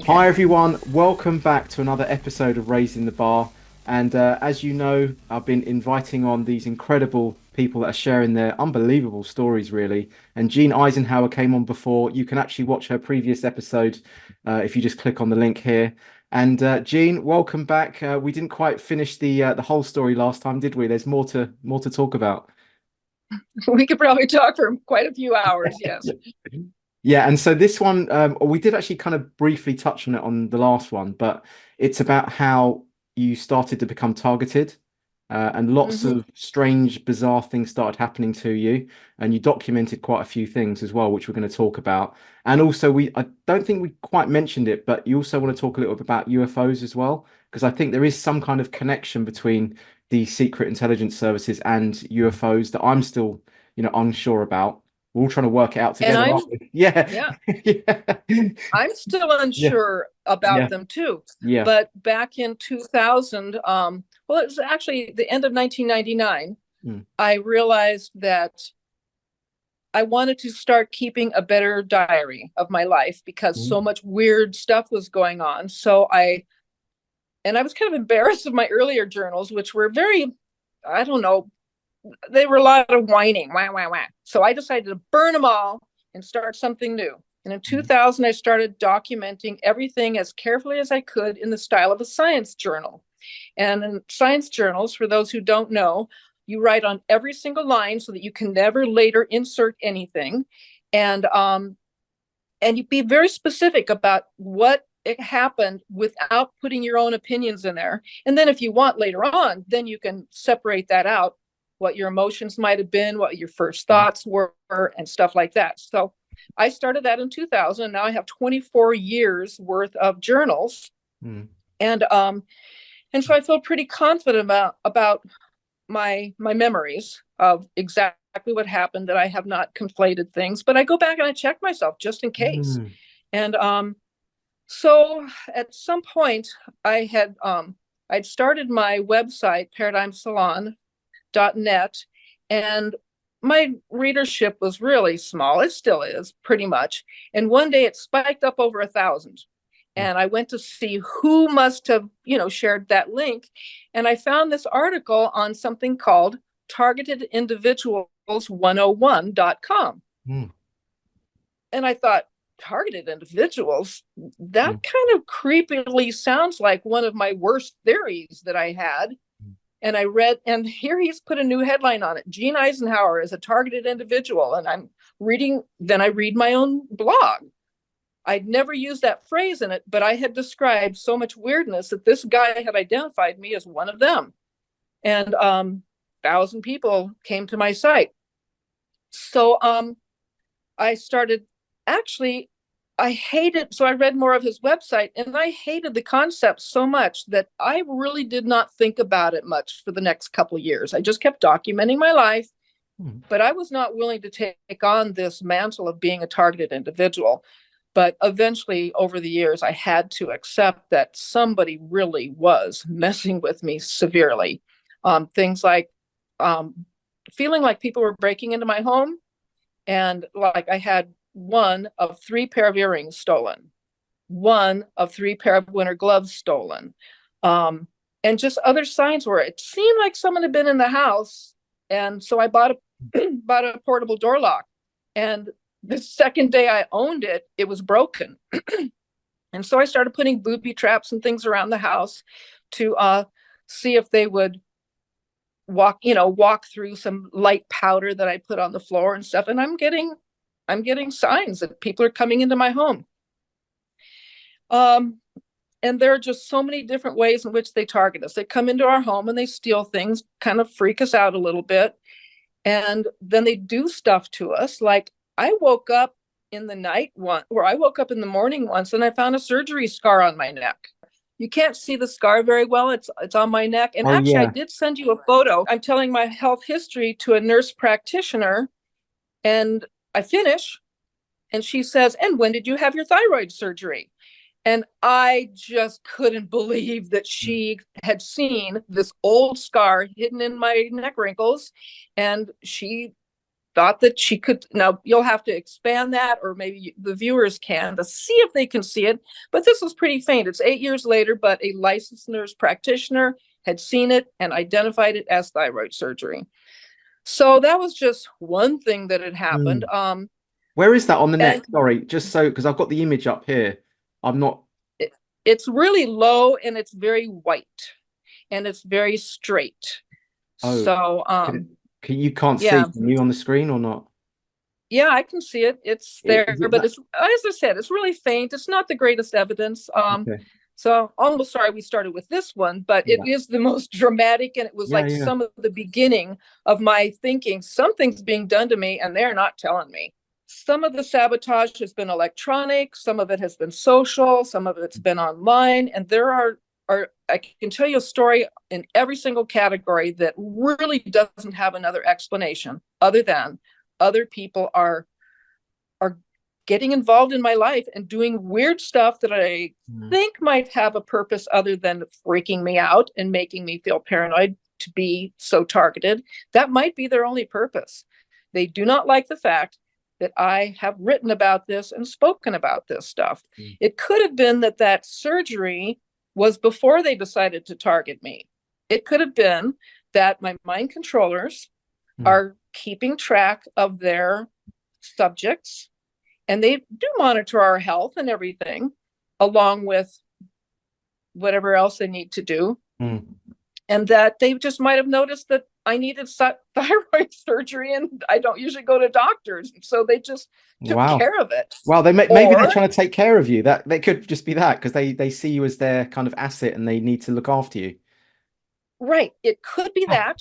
Hi everyone, welcome back to another episode of Raising the Bar. And as you know, I've been inviting on these incredible people that are sharing their unbelievable stories, really. And Jean Eisenhower came on before. You can actually watch her previous episode if you just click on the link here. And Jean, welcome back. We didn't quite finish the whole story last time, did we? There's more to talk about. We could probably talk for quite a few hours. Yes. Yeah, and so this one, we did actually kind of briefly touch on it on the last one, but it's about how you started to become targeted, and lots Hmm. of strange, bizarre things started happening to you, and you documented quite a few things as well, which we're going to talk about. And also, I don't think we quite mentioned it, but you also want to talk a little bit about UFOs as well, because I think there is some kind of connection between the secret intelligence services and UFOs that I'm still, unsure about. We're all trying to work it out And together, I'm, aren't we? Yeah. yeah, Yeah. I'm still Yeah. unsure about Yeah. them too. Yeah. But back in 2000, well, it was actually the end of 1999, Mm. I realized that I wanted to start keeping a better diary of my life because so Mm. much weird stuff was going on. And I was kind of embarrassed of my earlier journals, which were very, I don't know, they were a lot of whining, wah, wah, wah. So I decided to burn them all and start something new. And in Mm. 2000, I started documenting everything as carefully as I could in the style of a science journal. And in science journals, for those who don't know, you write on every single line so that you can never later insert anything. And and you be very specific about what it happened without putting your own opinions in there. And then if you want later on, then you can separate that out, what your emotions might have been, what your first thoughts were, and stuff like that. So I started that in 2000. Now I have 24 years worth of journals. Mm. And so I feel pretty confident about my memories of exactly what happened, that I have not conflated things, but I go back and I check myself just in case. Mm. And so at some point I'd started my website, paradigmsalon.net, and my readership was really small. It still is pretty much. And one day it spiked up over 1,000. Mm. And I went to see who must have, shared that link. And I found this article on something called targetedindividuals101.com. Mm. And I thought, targeted individuals, that Mm. kind of creepily sounds like one of my worst theories that I had. And I read, and here he's put a new headline on it: Gene Eisenhower is a targeted individual. And I'm reading, then I read my own blog. I'd never used that phrase in it, but I had described so much weirdness that this guy had identified me as one of them. And 1,000 people came to my site. So I started, actually, I hated, so I read more of his website, and I hated the concept so much that I really did not think about it much for the next couple of years. I just kept documenting my life, Mm. but I was not willing to take on this mantle of being a targeted individual. But eventually, over the years, I had to accept that somebody really was messing with me severely. Things like um, feeling like people were breaking into my home, and like I had one of three pair of earrings stolen, one of three pair of winter gloves stolen, um, and just other signs where it seemed like someone had been in the house. And so I bought a bought a portable door lock, and the second day I owned it, it was broken. And so I started putting booby traps and things around the house to see if they would walk through some light powder that I put on the floor and stuff. And I'm getting signs that people are coming into my home. Um, and there are just so many different ways in which they target us. They come into our home and they steal things, kind of freak us out a little bit. And then they do stuff to us. Like I woke up in the night one, or I woke up in the morning once and I found a surgery scar on my neck. You can't see the scar very well. It's on my neck. And Oh actually, I yeah. did send you a photo. I'm telling my health history to a nurse practitioner, and I finish, and she says, "And when did you have your thyroid surgery?" And I just couldn't believe that Mm. she had seen this old scar hidden in my neck wrinkles. And she thought that she could. Now you'll have to expand that, or maybe the viewers can, to see if they can see it. But this was pretty faint. It's 8 years later, but a licensed nurse practitioner had seen it and identified it as thyroid surgery. So that was just one thing that had happened. Mm. Where is that on the neck? And Sorry, just so because I've got the image up here. I'm not. it's really low, and it's very white, and it's very straight. Oh, So you can't see. yeah. Can you on the screen or not? Yeah, I can see it. It's there, Is it but that? it's, as I said, it's really faint. It's not the greatest evidence. Okay. So almost sorry we started with this one, but it Yeah. is the most dramatic, and it was Yeah. like Yeah. some of the beginning of my thinking something's being done to me, and they're not telling me. Some of the sabotage has been electronic, some of it has been social, some of it's been online, and there are I can tell you a story in every single category that really doesn't have another explanation other than other people are getting involved in my life and doing weird stuff that I think might have a purpose other than freaking me out and making me feel paranoid to be so targeted. That might be their only purpose. They do not like the fact that I have written about this and spoken about this stuff. It could have been that that surgery was before they decided to target me. It could have been that my mind controllers are keeping track of their subjects, and they do monitor our health and everything, along with whatever else they need to do. And that they just might have noticed that I needed thyroid surgery, and I don't usually go to doctors, so they just took Wow. care of it. Well, maybe they're Or trying to take care of you. That they could just be that because they see you as their kind of asset and they need to look after you. right, it could be Oh, that,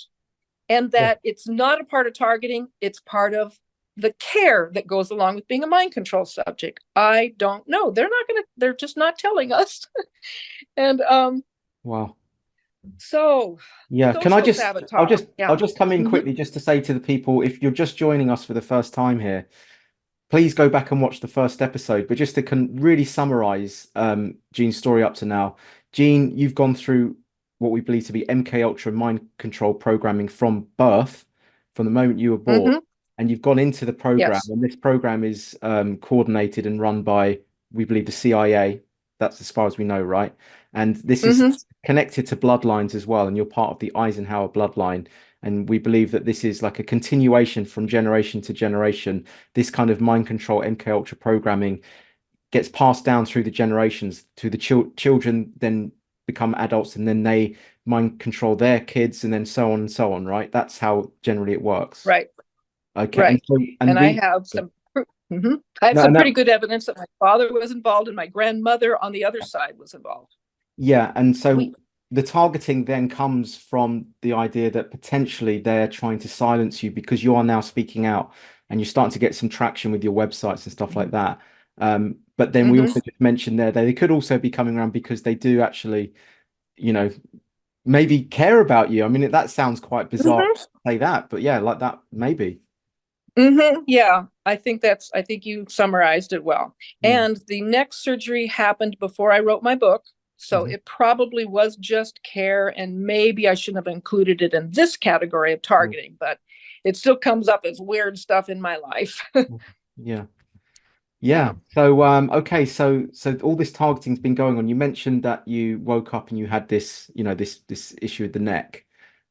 and yeah. that it's not a part of targeting, it's part of the care that goes along with being a mind control subject. I don't know. They're just not telling us. And Wow. so Yeah. Can I social just sabotage. I'll Yeah. just come in Mm-hmm. quickly just to say to the people, if you're just joining us for the first time here, please go back and watch the first episode. But just to really summarize Gene's story up to now, Gene, you've gone through what we believe to be MKUltra mind control programming from birth, from the moment you were born, Mm-hmm. and you've gone into the program. Yes. And this program is coordinated and run by, we believe, the CIA. That's as far as we know, right? And this is Mm-hmm. connected to bloodlines as well. And you're part of the Eisenhower bloodline. And we believe that this is like a continuation from generation to generation. This kind of mind control, MKUltra programming gets passed down through the generations to the children, then become adults, and then they mind control their kids, and then so on and so on, right? That's how generally it works. Right. Okay. And Right. so, And and we, I have no, some no, pretty good evidence that my father was involved and my grandmother on the other side was involved. yeah. And so We. the targeting then comes from the idea that potentially they're trying to silence you because you are now speaking out and you're starting to get some traction with your websites and stuff like that. But then we Mm-hmm. also just mentioned there they could also be coming around because they do actually, you know, maybe care about you. I mean, that sounds quite bizarre Mm-hmm. to say that, but yeah, like that, maybe. Mm-hmm. Yeah, I think you summarized it well. Mm. And the next surgery happened before I wrote my book. So Mhm. it probably was just care, and maybe I shouldn't have included it in this category of Mm. targeting, but it still comes up as weird stuff in my life. Yeah. Yeah. Yeah. So okay, so all this targeting's been going on. You mentioned that you woke up and you had this, this issue with the neck.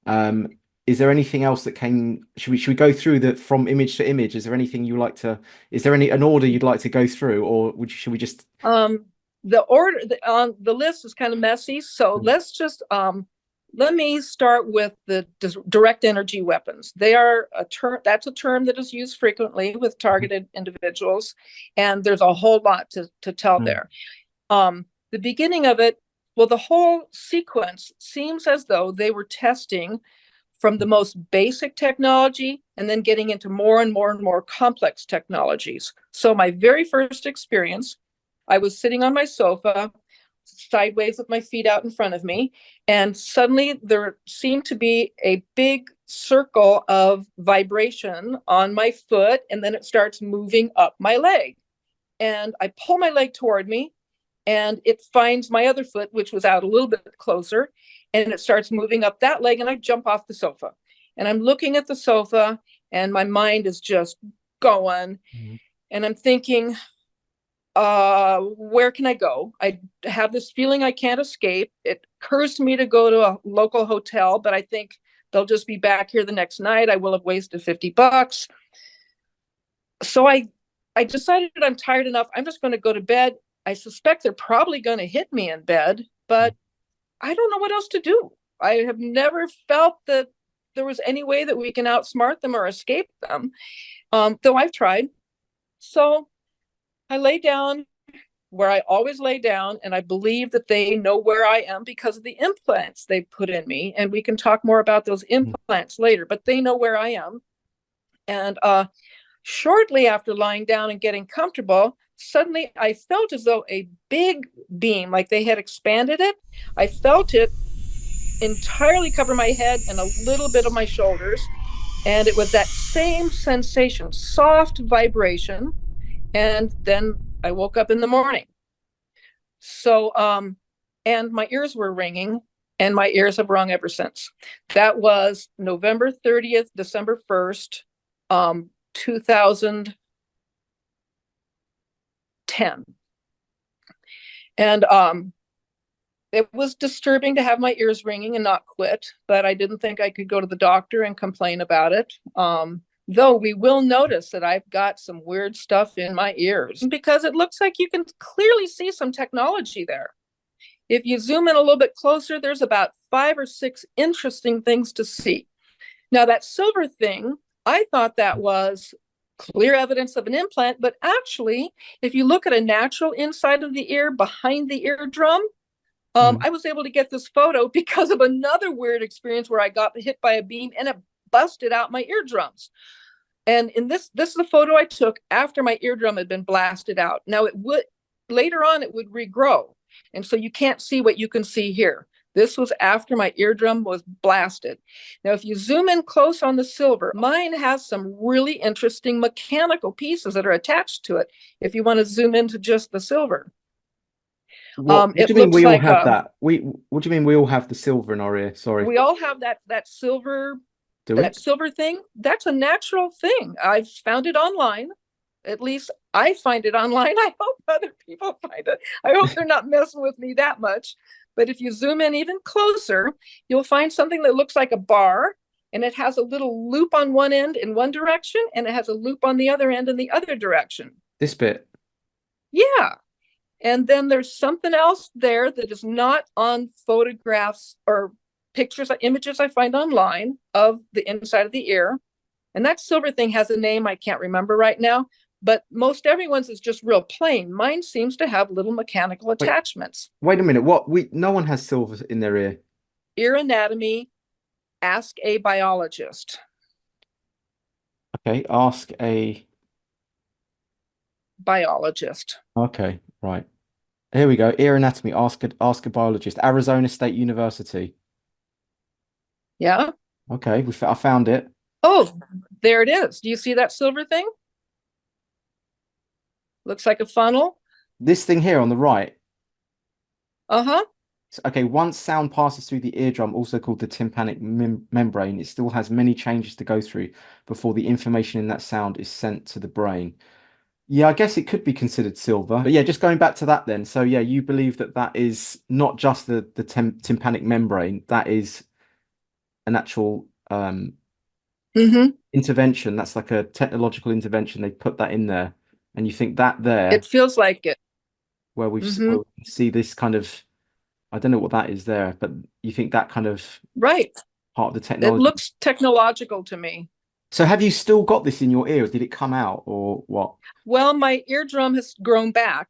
Um, is there anything else that came? Should we go through that from image to image? Is there anything you like to, is there an order you'd like to go through, or should we just Um, the order on the list is kind of messy, so let's just let me start with the direct energy weapons. They are a term, that's a term that is used frequently with targeted individuals, and there's a whole lot to tell Mm. there. The beginning of it, well, the whole sequence seems as though they were testing from the most basic technology and then getting into more and more and more complex technologies. So my very first experience, I was sitting on my sofa, sideways with my feet out in front of me, and suddenly there seemed to be a big circle of vibration on my foot, and then it starts moving up my leg. And I pull my leg toward me, and it finds my other foot, which was out a little bit closer, and it starts moving up that leg, and I jump off the sofa. And I'm looking at the sofa, and my mind is just going. Mhm. And I'm thinking, where can I go? I have this feeling I can't escape. It occurs to me to go to a local hotel, but I think they'll just be back here the next night. I will have wasted $50. So I decided I'm tired enough. I'm just going to go to bed. I suspect they're probably going to hit me in bed, but I don't know what else to do. I have never felt that there was any way that we can outsmart them or escape them, though I've tried. So I lay down where I always lay down, and I believe that they know where I am because of the implants they put in me. And we can talk more about those implants later, but they know where I am. And shortly after lying down and getting comfortable, suddenly I felt as though a big beam, like they had expanded it, I felt it entirely cover my head and a little bit of my shoulders. And it was that same sensation, soft vibration. And then I woke up in the morning. So, and my ears were ringing, and my ears have rung ever since. That was November 30th, December 1st, 2010. And it was disturbing to have my ears ringing and not quit, but I didn't think I could go to the doctor and complain about it. Though we will notice that I've got some weird stuff in my ears because it looks like you can clearly see some technology there. If you zoom in a little bit closer, there's about 5 or 6 interesting things to see. Now, that silver thing, I thought that was clear evidence of an implant, but actually, if you look at a natural inside of the ear behind the eardrum, I was able to get this photo because of another weird experience where I got hit by a beam and it busted out my eardrums. And in this is a photo I took after my eardrum had been blasted out. Now it would later on it would regrow, and so you can't see what you can see here. This was after my eardrum was blasted. Now, if you zoom in close on the silver, mine has some really interesting mechanical pieces that are attached to it. If you want to zoom into just the silver. What do It you mean looks we all like have that? What do you mean we all have the silver in our ear? Sorry. we all have that silver Do we? thing. That's a natural thing. I've found it online. At least I find it online. I hope other people find it. I hope they're not messing with me that much. But if you zoom in even closer, you'll find something that looks like a bar, and it has a little loop on one end in one direction, and it has a loop on the other end in the other direction. This bit. Yeah. And then there's something else there that is not on photographs or pictures, images I find online of the inside of the ear. And that silver thing has a name I can't remember right now, but most everyone's is just real plain. Mine seems to have little mechanical Wait, attachments. wait a minute. No one has silver in their ear. Ear anatomy, ask a biologist. Okay, ask a Biologist. Okay, right. Here we go. Ear anatomy. Ask a biologist. Arizona State University. Yeah. Okay, I found it. Oh, there it is. Do you see that silver thing? Looks like a funnel. This thing here on the right. Uh-huh. Okay, once sound passes through the eardrum, also called the tympanic membrane, it still has many changes to go through before the information in that sound is sent to the brain. Yeah, I guess it could be considered silver. But yeah, just going back to that then. So yeah, you believe that that is not just the tympanic membrane, that is an actual intervention. That's like a technological intervention. They put that in there. And you think that there, It feels like it. where we see this kind of, I don't know what that is there, but you think that kind of Right. part of the It technology. looks technological to me. So have you still got this in your ear? Did it come out or what? Well, my eardrum has grown back,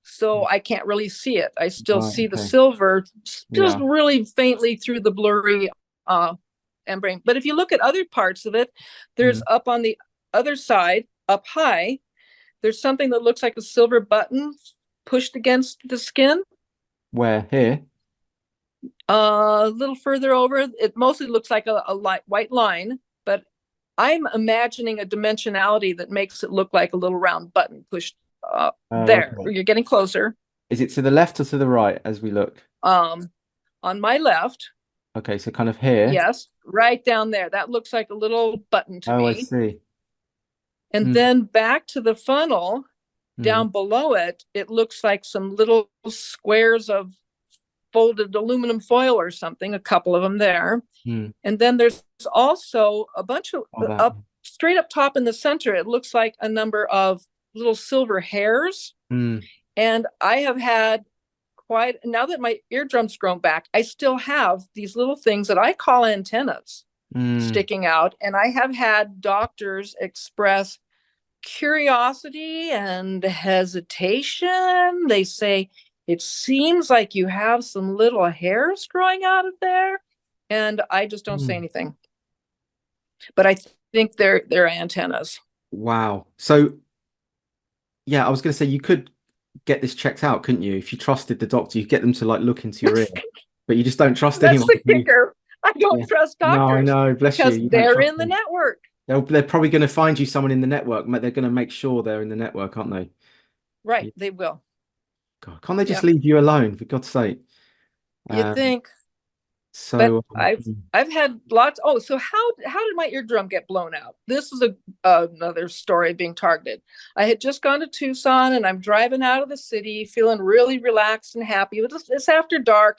so I can't really see it. I still Right, see the okay. silver just Yeah. really faintly through the blurry membrane. But if you look at other parts of it, there's up on the other side, up high, there's something that looks like a silver button pushed against the skin. Where? Here? A little further over, it mostly looks like a light white line, but I'm imagining a dimensionality that makes it look like a little round button pushed there. Okay. You're getting closer. Is it to the left or to the right as we look? On my left. Okay, so kind of here. Yes, right down there. That looks like a little button to Oh, I me. see. And Mm, then back to the funnel, mm, down below it, it looks like some little squares of folded aluminum foil or something, a couple of them there. mm. And then there's also a bunch of Oh, that. up straight up top in the center, it looks like a number of little silver hairs. Mm, And I have had quite, now that my eardrum's grown back, I still have these little things that I call antennas mm, sticking out. And I have had doctors express curiosity and hesitation. They say, it seems like you have some little hairs growing out of there. And I just don't say mm. anything. But I think they're antennas. Wow. So, yeah, I was going to say you could get this checked out, couldn't you? If you trusted the doctor, you get them to like look into your ear, but you just don't trust That's anyone. the Do you? kicker. I don't Yeah. trust No, I doctors know. Bless you. because You don't they're trust in the them. network. They're probably going to find you someone in the network. They're going to make sure they're in the network, aren't they? Right, Yeah. they will. God, can't they just Yeah, leave you alone, for God's sake? you Um, think. But so, I've had lots. Oh, so how did my eardrum get blown out? This is a another story being targeted. I had just gone to Tucson and I'm driving out of the city, feeling really relaxed and happy. It's after dark,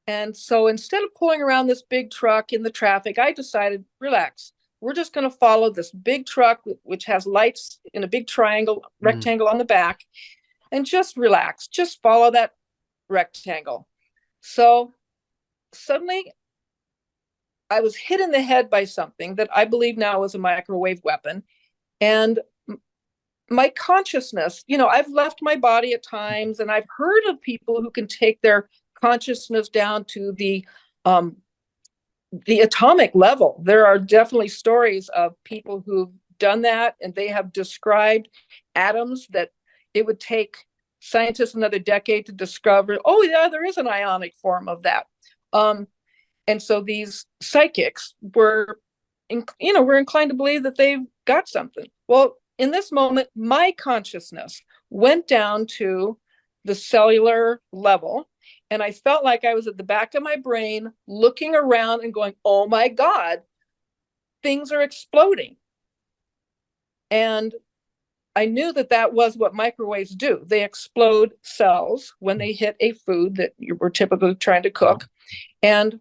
and so instead of pulling around this big truck in the traffic, I decided, relax. We're just going to follow this big truck, which has lights in a big triangle, mm, rectangle on the back, and just relax. Just follow that rectangle. So suddenly I was hit in the head by something that I believe now is a microwave weapon. And my consciousness, I've left my body at times, and I've heard of people who can take their consciousness down to the atomic level. There are definitely stories of people who've done that, and they have described atoms that it would take scientists another decade to discover. Oh, yeah, there is an ionic form of that. And so these psychics were inclined to believe that they've got something. Well, in this moment, my consciousness went down to the cellular level, and I felt like I was at the back of my brain looking around and going, oh my God, things are exploding. And I knew that that was what microwaves do. They explode cells when they hit a food that you were typically trying to yeah, cook. And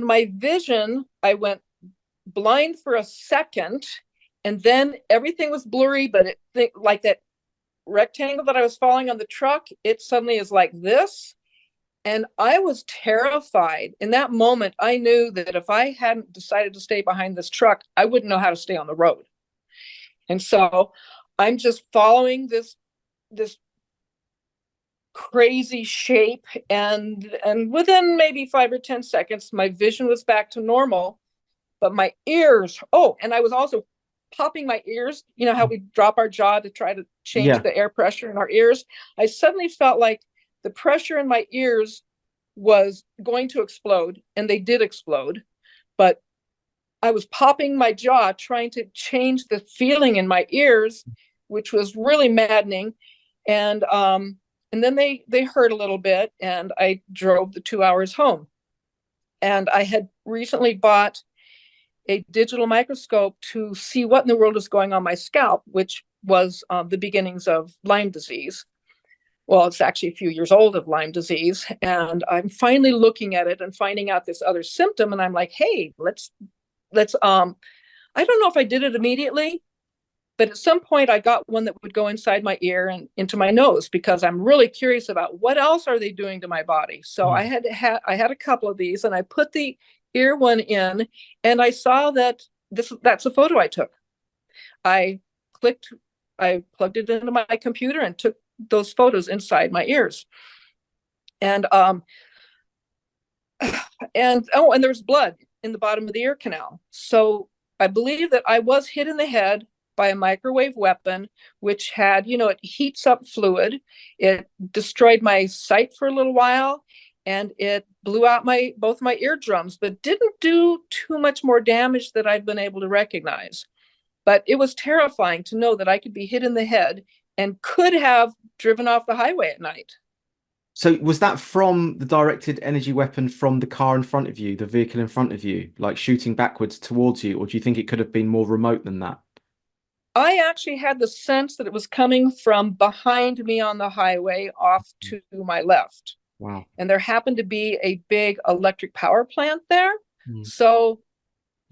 my vision, I went blind for a second, and then everything was blurry, but like that rectangle that I was following on the truck, it suddenly is like this. And I was terrified. In that moment, I knew that if I hadn't decided to stay behind this truck, I wouldn't know how to stay on the road. And so I'm just following this crazy shape, and within maybe 5 or 10 seconds, my vision was back to normal. But my ears, oh, and I was also popping my ears. You know how we drop our jaw to try to change yeah. the air pressure in our ears? I suddenly felt like the pressure in my ears was going to explode, and they did explode. But I was popping my jaw trying to change the feeling in my ears, which was really maddening. And then they hurt a little bit, and I drove the 2 hours home. And I had recently bought a digital microscope to see what in the world is going on my scalp, which was the beginnings of Lyme disease. Well, it's actually a few years old of Lyme disease. And I'm finally looking at it and finding out this other symptom. And I'm like, hey, let's, I don't know if I did it immediately, but at some point I got one that would go inside my ear and into my nose, because I'm really curious about what else are they doing to my body. So Mm. I had a couple of these, and I put the ear one in, and I saw that that's a photo I took. I clicked, I plugged it into my computer and took those photos inside my ears. And and oh, and there's blood in the bottom of the ear canal. So I believe that I was hit in the head by a microwave weapon, which had, it heats up fluid. It destroyed my sight for a little while, and it blew out both my eardrums, but didn't do too much more damage that I've been able to recognize. But it was terrifying to know that I could be hit in the head and could have driven off the highway at night. So was that from the directed energy weapon from the car in front of you, the vehicle in front of you, like shooting backwards towards you, or do you think it could have been more remote than that? I actually had the sense that it was coming from behind me on the highway off to my left. Wow. And there happened to be a big electric power plant there. Mm. So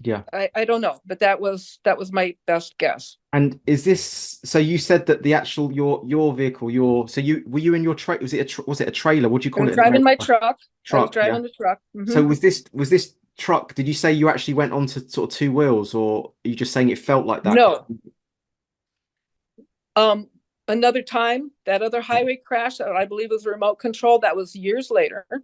Yeah. I don't know, but that was my best guess. And is this so you said that the actual your vehicle, your so you were you in your tra was it was it a trailer? What do you I call was it in driving my America? truck. I was Truck, yeah. driving the truck. So was this truck, did you say you actually went onto sort of two wheels, or are you just saying it felt like that? No. Um, Another time, that other highway crash that I believe was remote control, that was years later. Or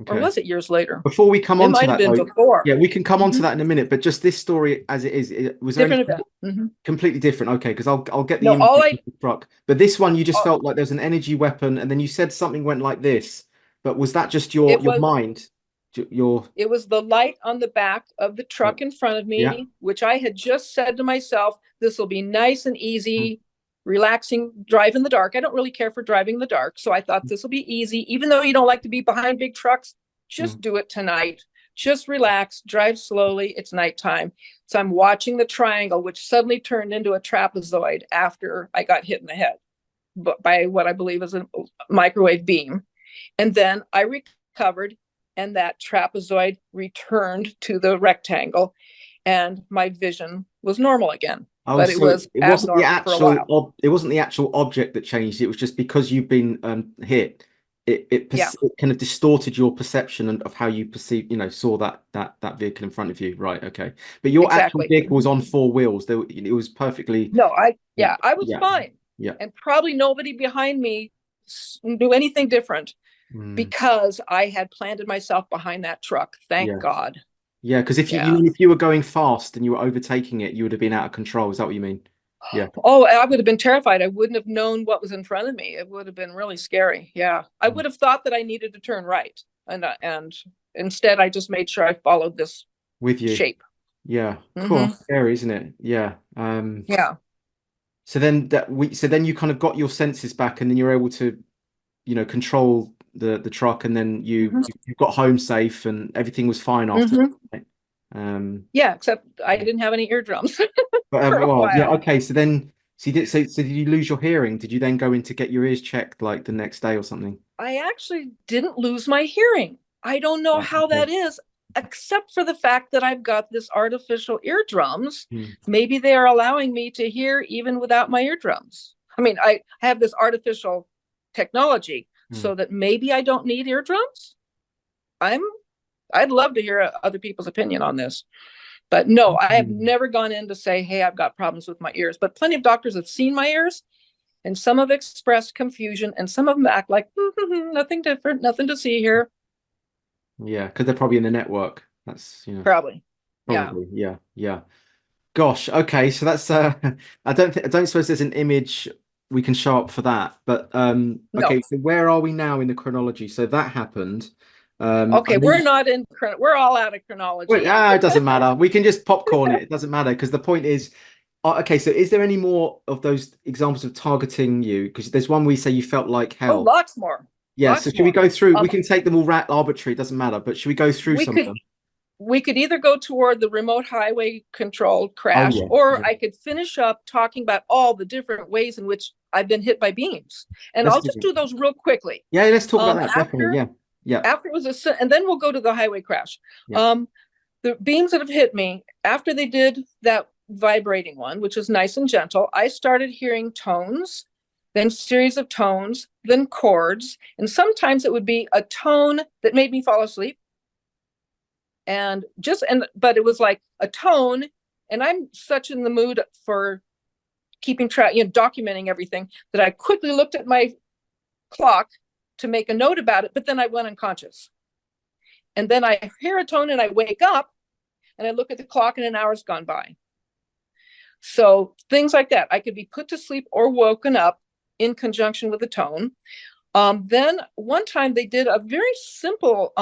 Okay. was it years later? Before we come It on to might have that been though, before. yeah, we can come on to Mhm. that in a minute, but just this story as it is, was there Different anything event. Mhm. completely different? Okay, because I'll get the No, images of the truck. But this one you just all felt like there's an energy weapon, and then you said something went like this. But was that just it your was mind? Your it was the light on the back of the right. truck in front of Yeah. me, which I had just said to myself, this will be nice and Mm, easy, relaxing, drive in the dark. I don't really care for driving in the dark. So I thought this will be easy. Even though you don't like to be behind big trucks, mm, just do it tonight. Just relax, drive slowly. It's nighttime. So I'm watching the triangle, which suddenly turned into a trapezoid after I got hit in the head by what I believe is a microwave beam. And then I recovered, and that trapezoid returned to the rectangle, and my vision was normal again. Oh, But it so was abnormal for a while. it wasn't the actual object that changed. It was just because you've been hit. Yeah, It kind of distorted your perception of how you perceive, saw that vehicle in front of you. Right. Okay. But your actual exactly. vehicle was on four wheels. It was perfectly. No, Yeah. I was Yeah. fine. Yeah. And probably nobody behind me knew anything different Mm, because I had planted myself behind that truck. Thank yeah. God. Yeah. Because if you Yeah. mean if you were going fast and you were overtaking it, you would have been out of control. Is that what you mean? Yeah. Oh, I would have been terrified. I wouldn't have known what was in front of me. It would have been really scary. Yeah. I Mm. would have thought that I needed to turn right. And instead I just made sure I followed this With you. shape. Yeah. Cool. Hmm. Scary, isn't it? Yeah. Yeah. So then you kind of got your senses back, and then you're able to, control the truck, and then Hmm. you got home safe, and everything was fine after that. Hmm. Right? Um, Yeah, except I didn't have any eardrums but for a well, yeah, while. okay. So did you lose your hearing? Did you then go in to get your ears checked like the next day or something? I actually didn't lose my hearing. I don't know Right. how Okay. that is, except for the fact that I've got this artificial eardrums. Hmm. Maybe they are allowing me to hear even without my eardrums. I mean, I have this artificial technology Hmm. so that maybe I don't need eardrums. I'm I'd love to hear other people's opinion on this. But no, I have Hmm. never gone in to say, hey, I've got problems with my ears. But plenty of doctors have seen my ears, and some have expressed confusion, and some of them act like nothing different, nothing to see here. Yeah, because they're probably in the network. That's, Probably. Yeah. probably, yeah, yeah. Gosh, okay, so that's I don't suppose there's an image we can show up for that. But No. okay, so where are we now in the chronology? So that happened. I Okay, know we're not in we're all out of chronology. it doesn't matter. We can just popcorn it. It doesn't matter because the point is, okay, so is there any more of those examples of targeting you? Because there's one where you say you felt like Oh, hell. lots more. Yeah, so Lots should we more. go through? We Um, can take them all arbitrary, it doesn't matter, but should we go through we some of could them? we could either go toward the remote highway controlled Oh crash, yeah, or yeah. I could finish up talking about all the different ways in which I've been hit by beams. And Let's I'll do just it. do those real quickly. Yeah, let's talk about Um, that. Definitely. after Yeah. Yeah. after it was and then we'll go to the highway crash. Yeah. Um, the beams that have hit me after they did that vibrating one, which is nice and gentle, I started hearing tones, then series of tones, then chords, and sometimes it would be a tone that made me fall asleep, but it was like a tone, and I'm such in the mood for keeping track, documenting everything, that I quickly looked at my clock to make a note about it, but then I went unconscious. And then I hear a tone and I wake up and I look at the clock and an hour's gone by. So things like that. I could be put to sleep or woken up in conjunction with a tone. Then one time they did a very simple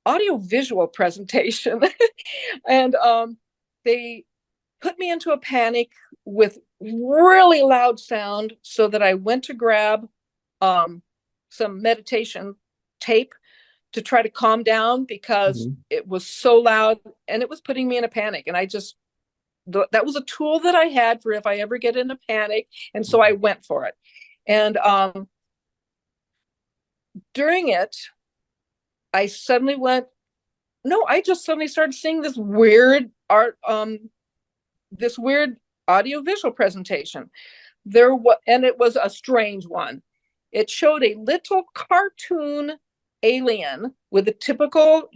audio visual presentation and they put me into a panic with really loud sound so that I went to grab um, some meditation tape to try to calm down because Mhm. it was so loud and it was putting me in a panic. And that was a tool that I had for if I ever get in a panic. And so I went for it. And during it, I suddenly went, no, I just suddenly started seeing this weird art, this weird audiovisual presentation. And it was a strange one. It showed a little cartoon alien with a typical,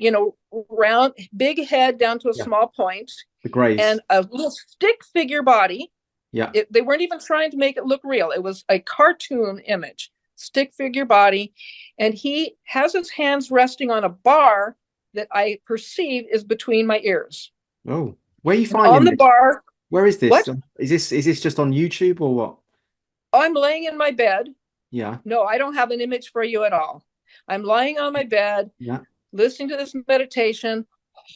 round, big head down to a Yeah. small point, The Greys. and a little stick figure body. Yeah. They weren't even trying to make it look real. It was a cartoon image, stick figure body. And he has his hands resting on a bar that I perceive is between my ears. Oh, where are you And on finding the this? bar, Where is this? what? Is this just on YouTube or what? I'm laying in my bed. Yeah. No, I don't have an image for you at all. I'm lying on my bed, Yeah. listening to this meditation,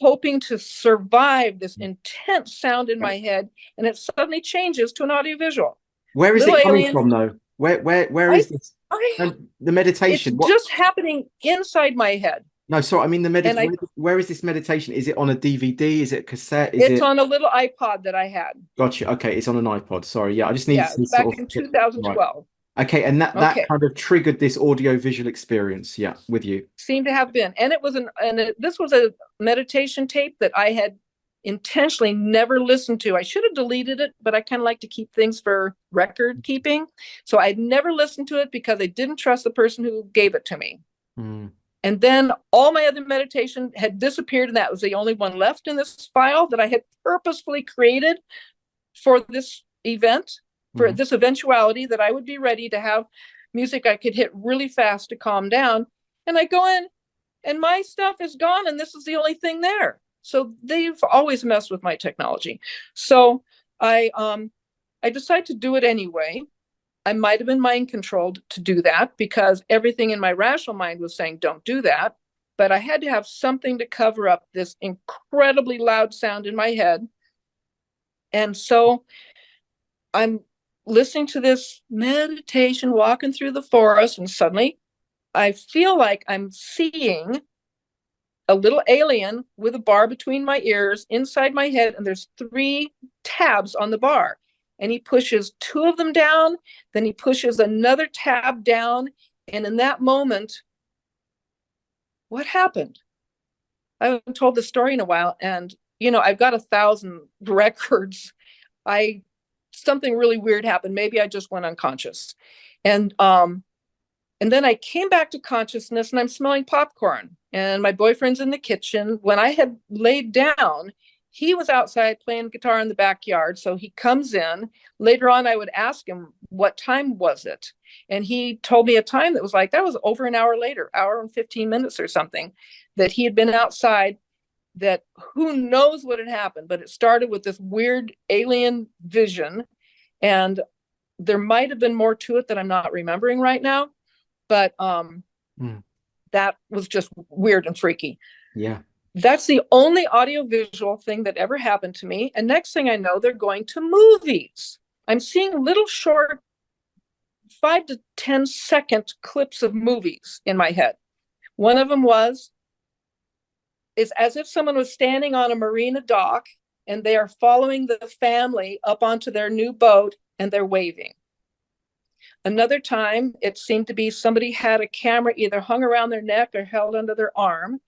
hoping to survive this intense sound in my head, and it suddenly changes to an audiovisual. Where is Little it coming alien. from though? Where I, is this? I, No, the it's meditation. What? just happening inside my head, No, sorry. I mean the and where is this meditation? Is it on a DVD? Is it a cassette? Is it's it? on a little iPod that I had. Gotcha. Okay, it's on an iPod. Sorry. Yeah, I just need Yeah, to it's back sort in of right. 2012. Okay, and that Okay, kind of triggered this audio visual experience. Yeah, with you. seemed to have been, and this was a meditation tape that I had intentionally never listened to. I should have deleted it, but I kind of like to keep things for record keeping. So I'd never listened to it because I didn't trust the person who gave it to me. Mm. And then all my other meditation had disappeared, and that was the only one left in this file that I had purposefully created for this event, for this eventuality that I would be ready to have music I could hit really fast to calm down. And I go in, and my stuff is gone, and this is the only thing there. So they've always messed with my technology. So I decided to do it anyway. I might have been mind controlled to do that because everything in my rational mind was saying, don't do that. But I had to have something to cover up this incredibly loud sound in my head. And so I'm listening to this meditation, walking through the forest, and suddenly I feel like I'm seeing a little alien with a bar between my ears inside my head, and there's 3 tabs on the bar. And he pushes 2 of them down, then he pushes another tab down. And in that moment, what happened? I haven't told the story in a while, and I've got 1,000 records. Something really weird happened. Maybe I just went unconscious. And then I came back to consciousness, and I'm smelling popcorn. And my boyfriend's in the kitchen. When I had laid down, he was outside playing guitar in the backyard. So he comes in. Later on, I would ask him, what time was it? And he told me a time that was over an hour later, hour and 15 minutes or something, that he had been outside, that who knows what had happened, but it started with this weird alien vision. And there might have been more to it that I'm not remembering right now. But that was just weird and freaky. Yeah. That's the only audiovisual thing that ever happened to me. And next thing I know, they're going to movies. I'm seeing little short 5 to 10 second clips of movies in my head. One of them is as if someone was standing on a marina dock and they are following the family up onto their new boat and they're waving. Another time, it seemed to be somebody had a camera either hung around their neck or held under their arm,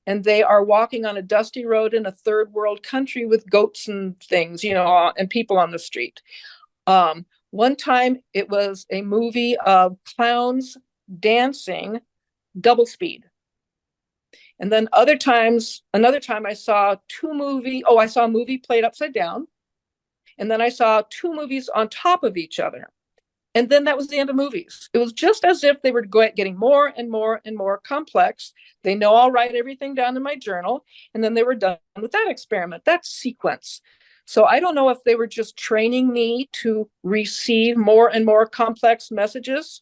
and they are walking on a dusty road in a third world country with goats and things, and people on the street. One time, it was a movie of clowns dancing double speed. And then another time I saw I saw a movie played upside down. And then I saw 2 movies on top of each other. And then that was the end of movies. It was just as if they were getting more and more and more complex. They know I'll write everything down in my journal. And then they were done with that experiment, that sequence. So I don't know if they were just training me to receive more and more complex messages.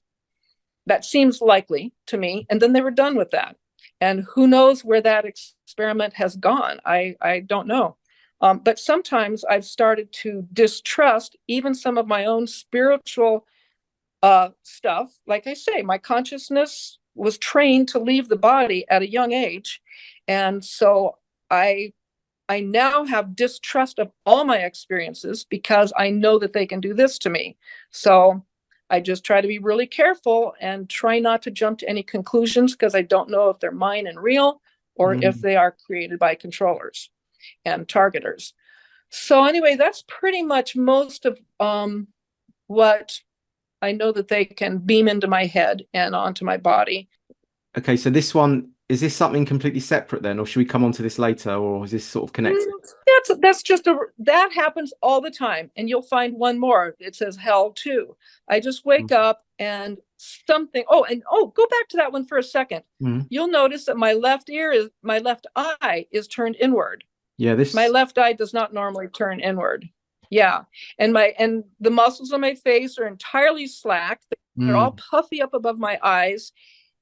That seems likely to me. And then they were done with that. And who knows where that experiment has gone? I don't know. But sometimes I've started to distrust even some of my own spiritual stuff. Like I say, my consciousness was trained to leave the body at a young age. And so I now have distrust of all my experiences because I know that they can do this to me. So I just try to be really careful and try not to jump to any conclusions because I don't know if they're mine and real or if Mm. they are created by controllers and targeters. So anyway, that's pretty much most of what I know that they can beam into my head and onto my body. Okay, so this one, is this something completely separate then, or should we come on to this later, or is this sort of connected? That's just that happens all the time, and you'll find one more. It says hell too. I just wake up and something. Oh, and go back to that one for a second. Mm. You'll notice that my left eye is turned inward. Yeah, My this. left eye does not normally turn inward. Yeah, and the muscles on my face are entirely slack. They're all Mm. puffy up above my eyes,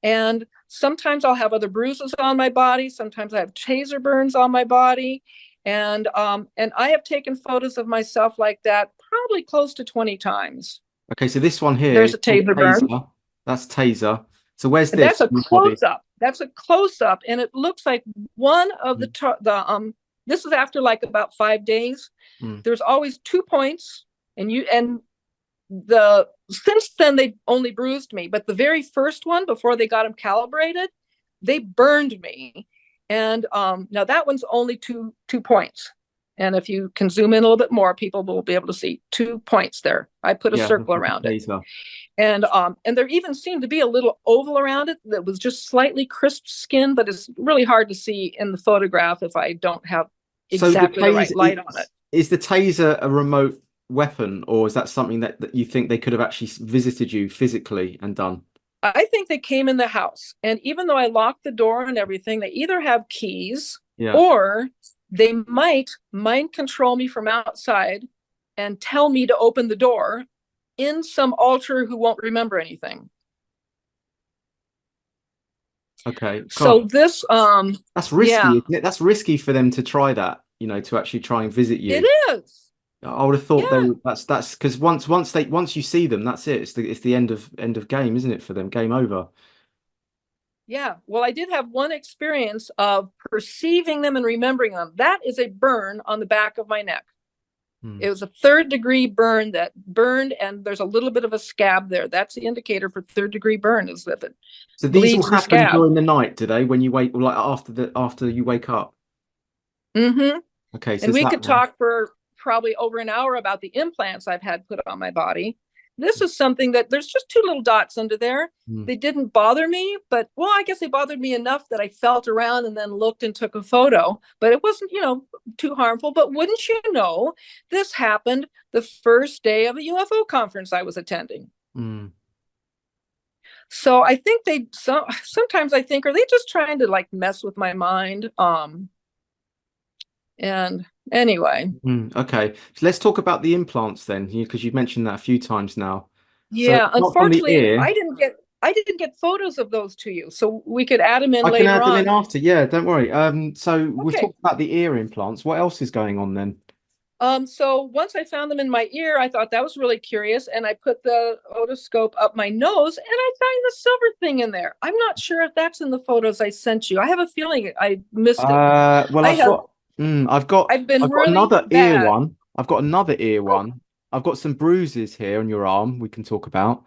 and sometimes I'll have other bruises on my body. Sometimes I have taser burns on my body. And I have taken photos of myself like that probably close to 20 times. Okay, so this one here There's is a called taser burn. taser. That's taser. So where's And that's this a in your body? close up. That's a close up. And it looks like one of Mm. this is after like about 5 days. Mm. There's always 2 points. And since then they only bruised me, but the very first one before they got them calibrated, they burned me. And now that one's only two points. And if you can zoom in a little bit more, people will be able to see 2 points there. I put a Yeah, circle that's like around a it. taser. And there even seemed to be a little oval around it that was just slightly crisp skin, but it's really hard to see in the photograph if I don't have So the exactly the taser right light on it. is the taser a remote weapon, or is that something that you think they could have actually visited you physically and done? I think they came in the house. And even though I locked the door and everything, they either have keys Yeah. or they might mind control me from outside and tell me to open the door in some alter who won't remember anything. Okay. So God, this, that's risky, yeah, isn't it? That's risky for them to try that, to actually try and visit it you. is. I would have thought they Yeah. would, that's because once you see them, that's it. It's the end of game, isn't it, for them? Game over. Yeah. Well, I did have one experience of perceiving them and remembering them. That is a burn on the back of my neck. Hmm. It was a 3rd-degree burn that burned, and there's a little bit of a scab there. That's the indicator for 3rd-degree burn, is that it So these all bleeds and happen scab. during the night, do they? When you wake, like after you wake up. Mm-hmm. Okay, so And it's we that could one. talk for probably over an hour about the implants I've had put on my body. This is something that there's just 2 little dots under there. Hmm. They didn't bother me, but well, I guess they bothered me enough that I felt around and then looked and took a photo. But it wasn't, too harmful. But wouldn't you know, this happened the first day of a UFO conference I was attending. Hmm. So I think sometimes I think, are they just trying to like mess with my mind? And anyway. Okay, so let's talk about the implants then, because you've mentioned that a few times now. So Yeah, not on the unfortunately, ear. I didn't get photos of those to you, so we could add them in I can later add them in on. after. Yeah, don't worry. So we've Okay. talked about the ear implants. What else is going on then? So once I found them in my ear, I thought that was really curious, and I put the otoscope up my nose, and I found the silver thing in there. I'm not sure if that's in the photos I sent you. I have a feeling I missed it. Well, I I've have got, I've got, I've been I've got really another ear bad. one. I've got another ear Oh, one. I've got some bruises here on your arm. We can talk about.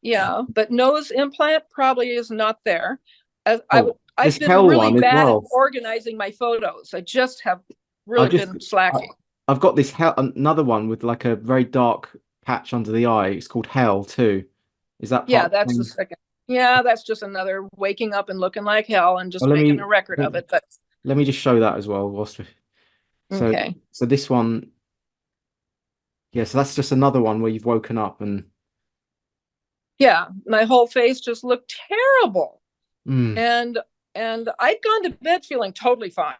yeah, but nose implant probably is not there. As Oh, I've this been hell really one as bad at well. organizing my photos. I just have I really just, been I, slacking. I've got this hell, another one with like a very dark patch under the eye. It's called hell too. Is that Yeah, part of the that's the same? second. Yeah, that's just another waking up and looking like hell and Well, just making a record of it. But let me just show that as well. So, okay. so this one, yeah. So that's just another one where you've woken up and. Yeah, my whole face just looked terrible. Mm. And I'd gone to bed feeling totally fine.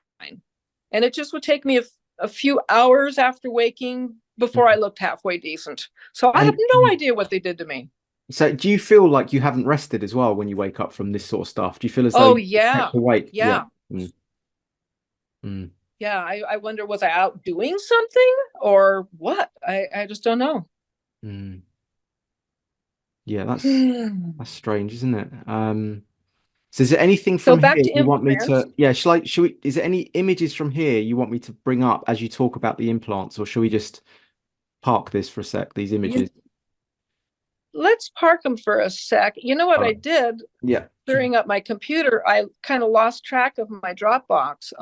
And it just would take me a few hours after waking before I looked halfway decent. So I have And no idea what they did to me. so, do you feel like you haven't rested as well when you wake up from this sort of stuff? Do you feel as though Oh you yeah. kept awake? Yeah. Yeah. Mm. Mm. Yeah. I wonder, was I out doing something or what? I just don't know. Mm. Yeah, that's strange, isn't it? So is there anything So from back here to you want me implants. to, yeah, should we, is there any images from here you want me to bring up as you talk about the implants, or should we just park this for a sec, these You, images? let's park them for a sec. You know what All I right. did? Yeah. Clearing up my computer, I kind of lost track of my Dropbox.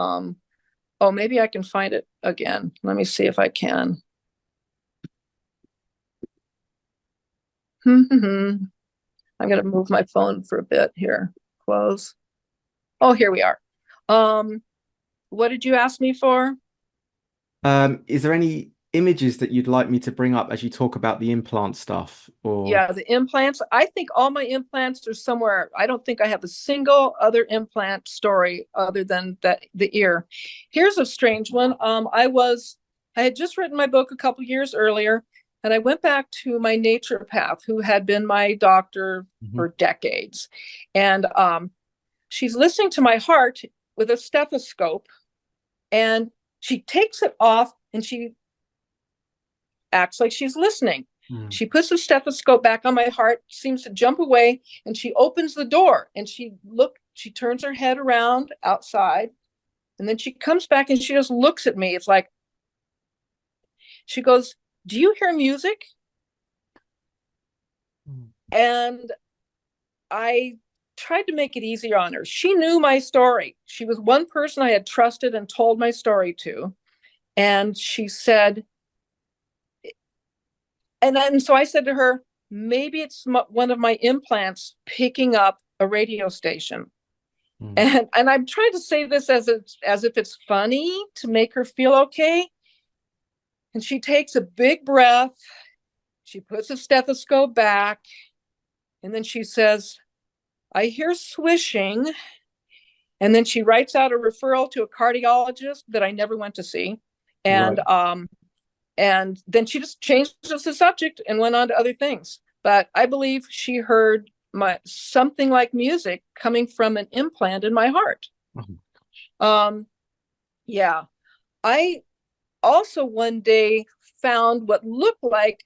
Oh, maybe I can find it again. Let me see if I can. I'm going to move my phone for a bit here. Close. Oh, here we are. Um, what did you ask me for? Is there any images that you'd like me to bring up as you talk about the implant stuff, or Yeah, the implants. I think all my implants are somewhere. I don't think I have a single other implant story other than that the ear. Here's a strange one. I had just written my book a couple years earlier, and I went back to my naturopath who had been my doctor Mhm. for decades. And she's listening to my heart with a stethoscope, and she takes it off and she acts like she's listening. Mm. She puts the stethoscope back on my heart, seems to jump away, and she opens the door and she turns her head around outside, and then she comes back and she just looks at me. It's like she goes, "Do you hear music?" Mm. And I tried to make it easier on her. She knew my story. She was one person I had trusted and told my story to. And she said, and so I said to her, maybe it's one of my implants picking up a radio station. Mm. And I'm trying to say this as if it's funny to make her feel okay. And she takes a big breath. She puts a stethoscope back, and then she says, "I hear swishing." And then she writes out a referral to a cardiologist that I never went to see. Right. And then she just changed the subject and went on to other things. But I believe she heard my something like music coming from an implant in my heart. Oh. Um, yeah. I also one day found what looked like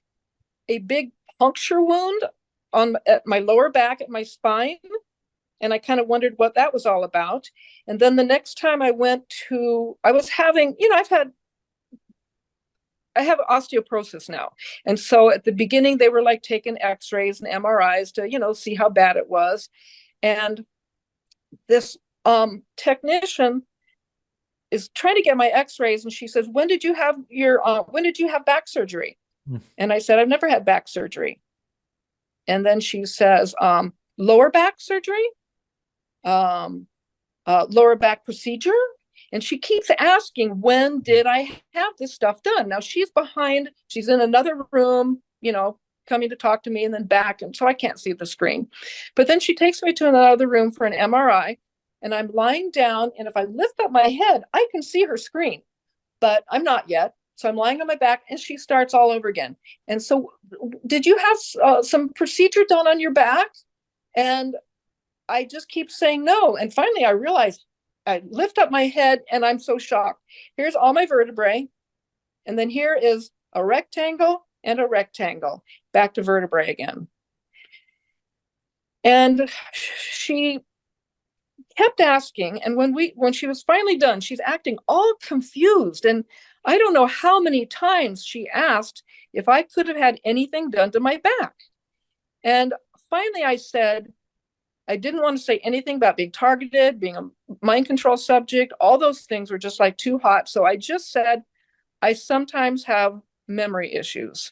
a big puncture wound on at my lower back at my spine. And I kind of wondered what that was all about. And then the next time I was having, I have osteoporosis now. And so at the beginning, they were like taking x-rays and MRIs to, see how bad it was. And this technician is trying to get my x-rays. And she says, when did you have back surgery? Mm. And I said, I've never had back surgery. And then she says, lower back surgery, um, lower back procedure. And she keeps asking, when did I have this stuff done? Now she's in another room, coming to talk to me and then back. And so I can't see the screen. But then she takes me to another room for an MRI. And I'm lying down. And if I lift up my head, I can see her screen, but I'm not yet. So I'm lying on my back and she starts all over again. And so, did you have some procedure done on your back? And I just keep saying no. And finally, I realized I lift up my head and I'm so shocked. Here's all my vertebrae. And then here is a rectangle and a rectangle. Back to vertebrae again. And she kept asking. And when she was finally done, she's acting all confused. And I don't know how many times she asked if I could have had anything done to my back. And finally, I said, I didn't want to say anything about being targeted, being a mind control subject. All those things were just like too hot. So I just said, I sometimes have memory issues.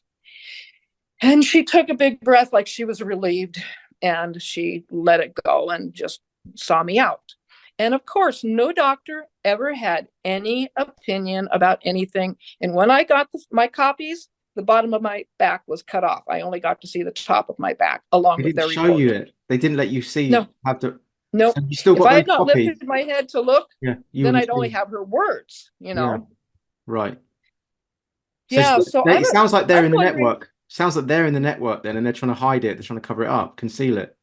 And she took a big breath like she was relieved, and she let it go and just saw me out. And of course, no doctor ever had any opinion about anything. And when I got my copies, the bottom of my back was cut off. I only got to see the top of my back along They with didn't their show you report. it. They didn't let you see No, have to. no. So you still If got I those had not copies. lifted my head to look, Yeah, you then would have I'd only seen. have her words, Yeah, right. So Yeah, so it sounds like they're I'm in the wondering, network. Sounds like they're in the network then, and they're trying to hide it. They're trying to cover it up, conceal it.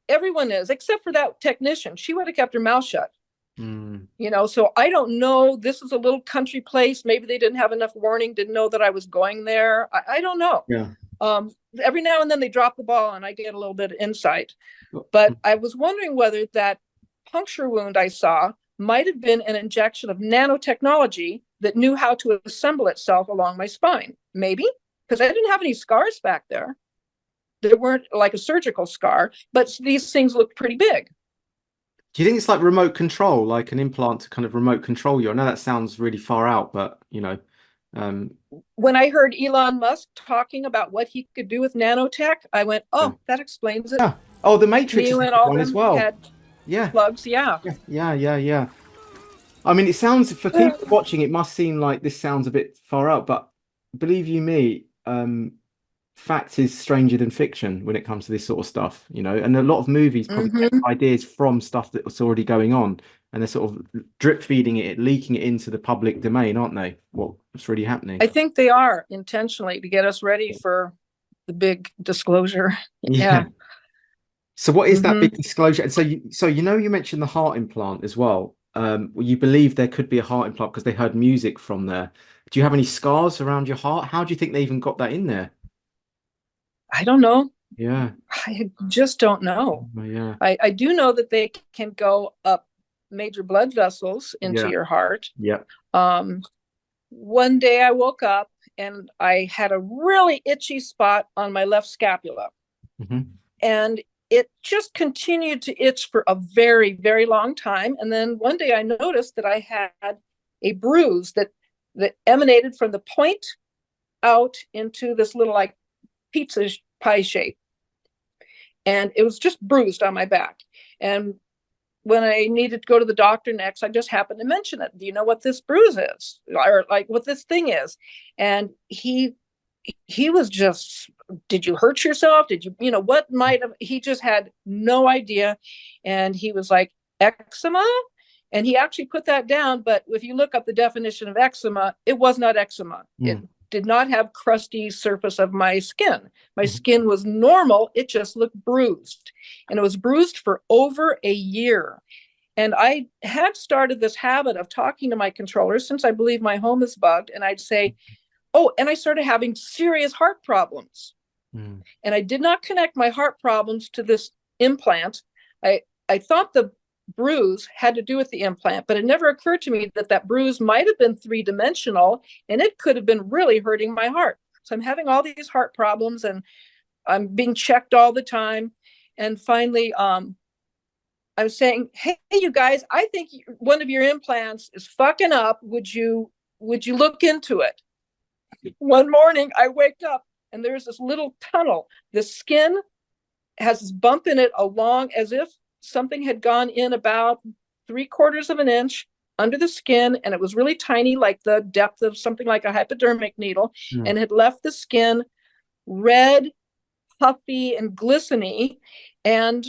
everyone is, except for that technician. She would have kept her mouth shut. Mm. So I don't know. This is a little country place. Maybe they didn't have enough warning, didn't know that I was going there. I don't know. Yeah. Every now and then they drop the ball and I get a little bit of insight. But I was wondering whether that puncture wound I saw might have been an injection of nanotechnology that knew how to assemble itself along my spine. Maybe, because I didn't have any scars back there. There weren't like a surgical scar, but these things look pretty big. Do you think it's like remote control, like an implant to kind of remote control you? I know that sounds really far out, but um, When I heard Elon Musk talking about what he could do with nanotech, I went, yeah. oh, that explains it. Yeah. Oh, the Matrix is Neo a and big all one as them well. had Yeah. plugs. Yeah. Yeah. Yeah. Yeah. Yeah. I mean, it sounds for people watching, it must seem like this sounds a bit far out, but believe you me, fact is stranger than fiction when it comes to this sort of stuff, and a lot of movies probably get Mm-hmm. ideas from stuff that's already going on, and they're sort of drip feeding it, leaking it into the public domain, aren't they? What's really happening? I think they are intentionally to get us ready for the big disclosure. Yeah. Yeah. So what is that Mm-hmm. big disclosure? And you mentioned the heart implant as well. You believe there could be a heart implant because they heard music from there. Do you have any scars around your heart? How do you think they even got that in there? I don't know. Yeah. I just don't know. Oh, yeah. I do know that they can go up major blood vessels into Yeah. your heart. Yeah. Um, One day I woke up and I had a really itchy spot on my left scapula. Hmm. And it just continued to itch for a very, very long time. And then one day I noticed that I had a bruise that emanated from the point out into this little like pizza pie shape. And it was just bruised on my back. And when I needed to go to the doctor next, I just happened to mention it. Do you know what this bruise is? Or like what this thing is? And he was just, did you hurt yourself? Did you, what might have, he just had no idea. And he was like, eczema? And he actually put that down. But if you look up the definition of eczema, it was not eczema. It Mm. did not have crusty surface of my skin. My Mhm. skin was normal. It just looked bruised. And it was bruised for over a year. And I had started this habit of talking to my controllers since I believe my home is bugged. And I'd say, oh, and I started having serious heart problems. Mm. And I did not connect my heart problems to this implant. I thought the bruise had to do with the implant, but it never occurred to me that that bruise might have been three-dimensional and it could have been really hurting my heart. So I'm having all these heart problems and I'm being checked all the time. And finally, I'm saying, hey, you guys, I think one of your implants is fucking up. Would you look into it? One morning I wake up and there's this little tunnel. The skin has this bump in it along as if something had gone in about 3/4 of an inch under the skin, and it was really tiny, like the depth of something like a hypodermic needle, Mm. and had left the skin red, puffy, and glistening. And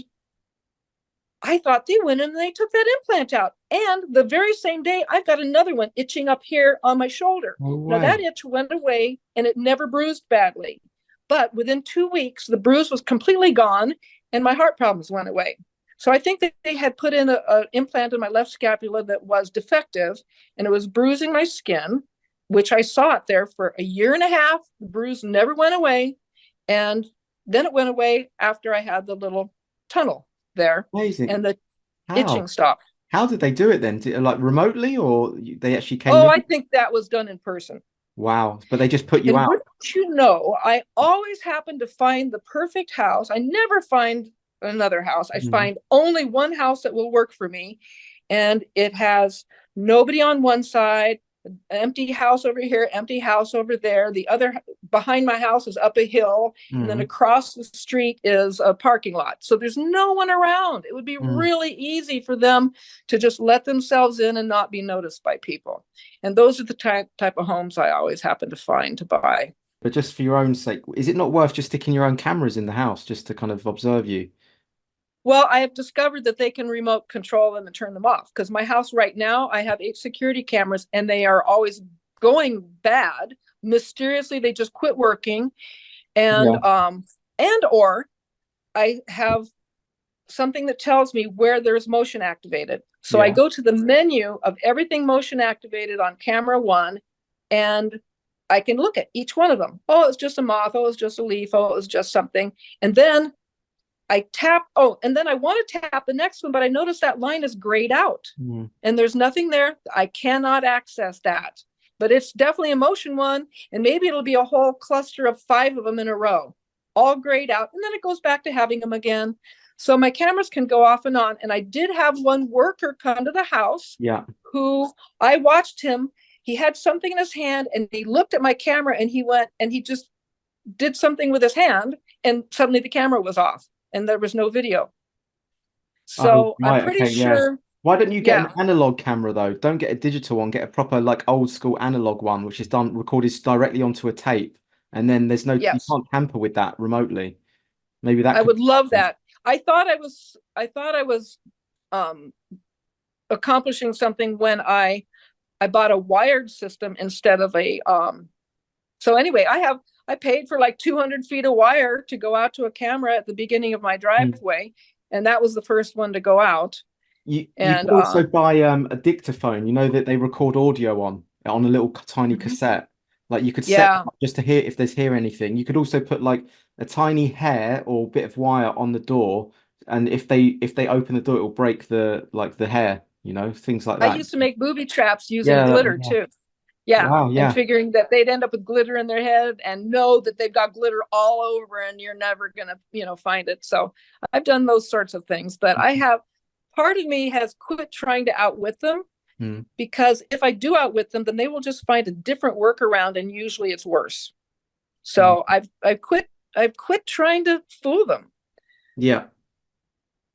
I thought they went and they took that implant out. And the very same day, I've got another one itching up here on my shoulder. No Now, that way. itch went away and it never bruised badly. But within 2 weeks, the bruise was completely gone and my heart problems went away. So I think that they had put in an implant in my left scapula that was defective and it was bruising my skin, which I saw it there for a year and a half. The bruise never went away. And then it went away after I had the little tunnel there Amazing. and the itching How? stopped. How did they do it then? Like remotely, or they actually came Oh, in? I think that was done in person. Wow. But they just put you And out. wouldn't you know, I always happen to find the perfect house. I never find another house. I Mhm. find only one house that will work for me. And it has nobody on one side, empty house over here, empty house over there. The other behind my house is up a hill, and then Mhm. across the street is a parking lot. So there's no one around. It would be Mm. really easy for them to just let themselves in and not be noticed by people. And those are the type of homes I always happen to find to buy. But just for your own sake, is it not worth just sticking your own cameras in the house just to kind of observe you? Well, I have discovered that they can remote control them and turn them off because my house right now, I have 8 security cameras and they are always going bad. Mysteriously, they just quit working. And Yeah. or I have something that tells me where there's motion activated. So I Yeah. go to the menu of everything motion activated on camera one, and I can look at each one of them. Oh, it's just a moth. Oh, it's just a leaf. Oh, it's just something. And then I tap. Oh, and then I want to tap the next one, but I notice that line is grayed out and there's nothing there. I cannot access that, but it's definitely a motion one. And maybe it'll be a whole cluster of 5 of them in a row, all grayed out. And then it goes back to having them again. So my cameras can go off and on. And I did have one worker come to the house who I watched him. He had something in his hand and he looked at my camera and he went and he just did something with his hand and suddenly the camera was off and there was no video. So I'm pretty sure. Why don't you get an analog camera though? Don't get a digital one, get a proper like old school analog one, which is recorded directly onto a tape. And then there's no, you can't tamper with that remotely. Maybe that I would love that. I thought I was accomplishing something when I bought a wired system instead of a so anyway, I paid for like 200 feet of wire to go out to a camera at the beginning of my driveway, and that was the first one to go out. You can also buy a dictaphone, you know, that they record audio on a little tiny cassette. Like you could set up just to hear if there's anything. You could also put like a tiny hair or bit of wire on the door, and if they open the door, it will break the hair, you know, things like that. I used to make booby traps using glitter too. Wow, and figuring that they'd end up with glitter in their head and know that they've got glitter all over and you're never gonna, find it. So I've done those sorts of things, but part of me has quit trying to outwit them because if I do outwit them, then they will just find a different workaround and usually it's worse. So I've quit trying to fool them. Yeah.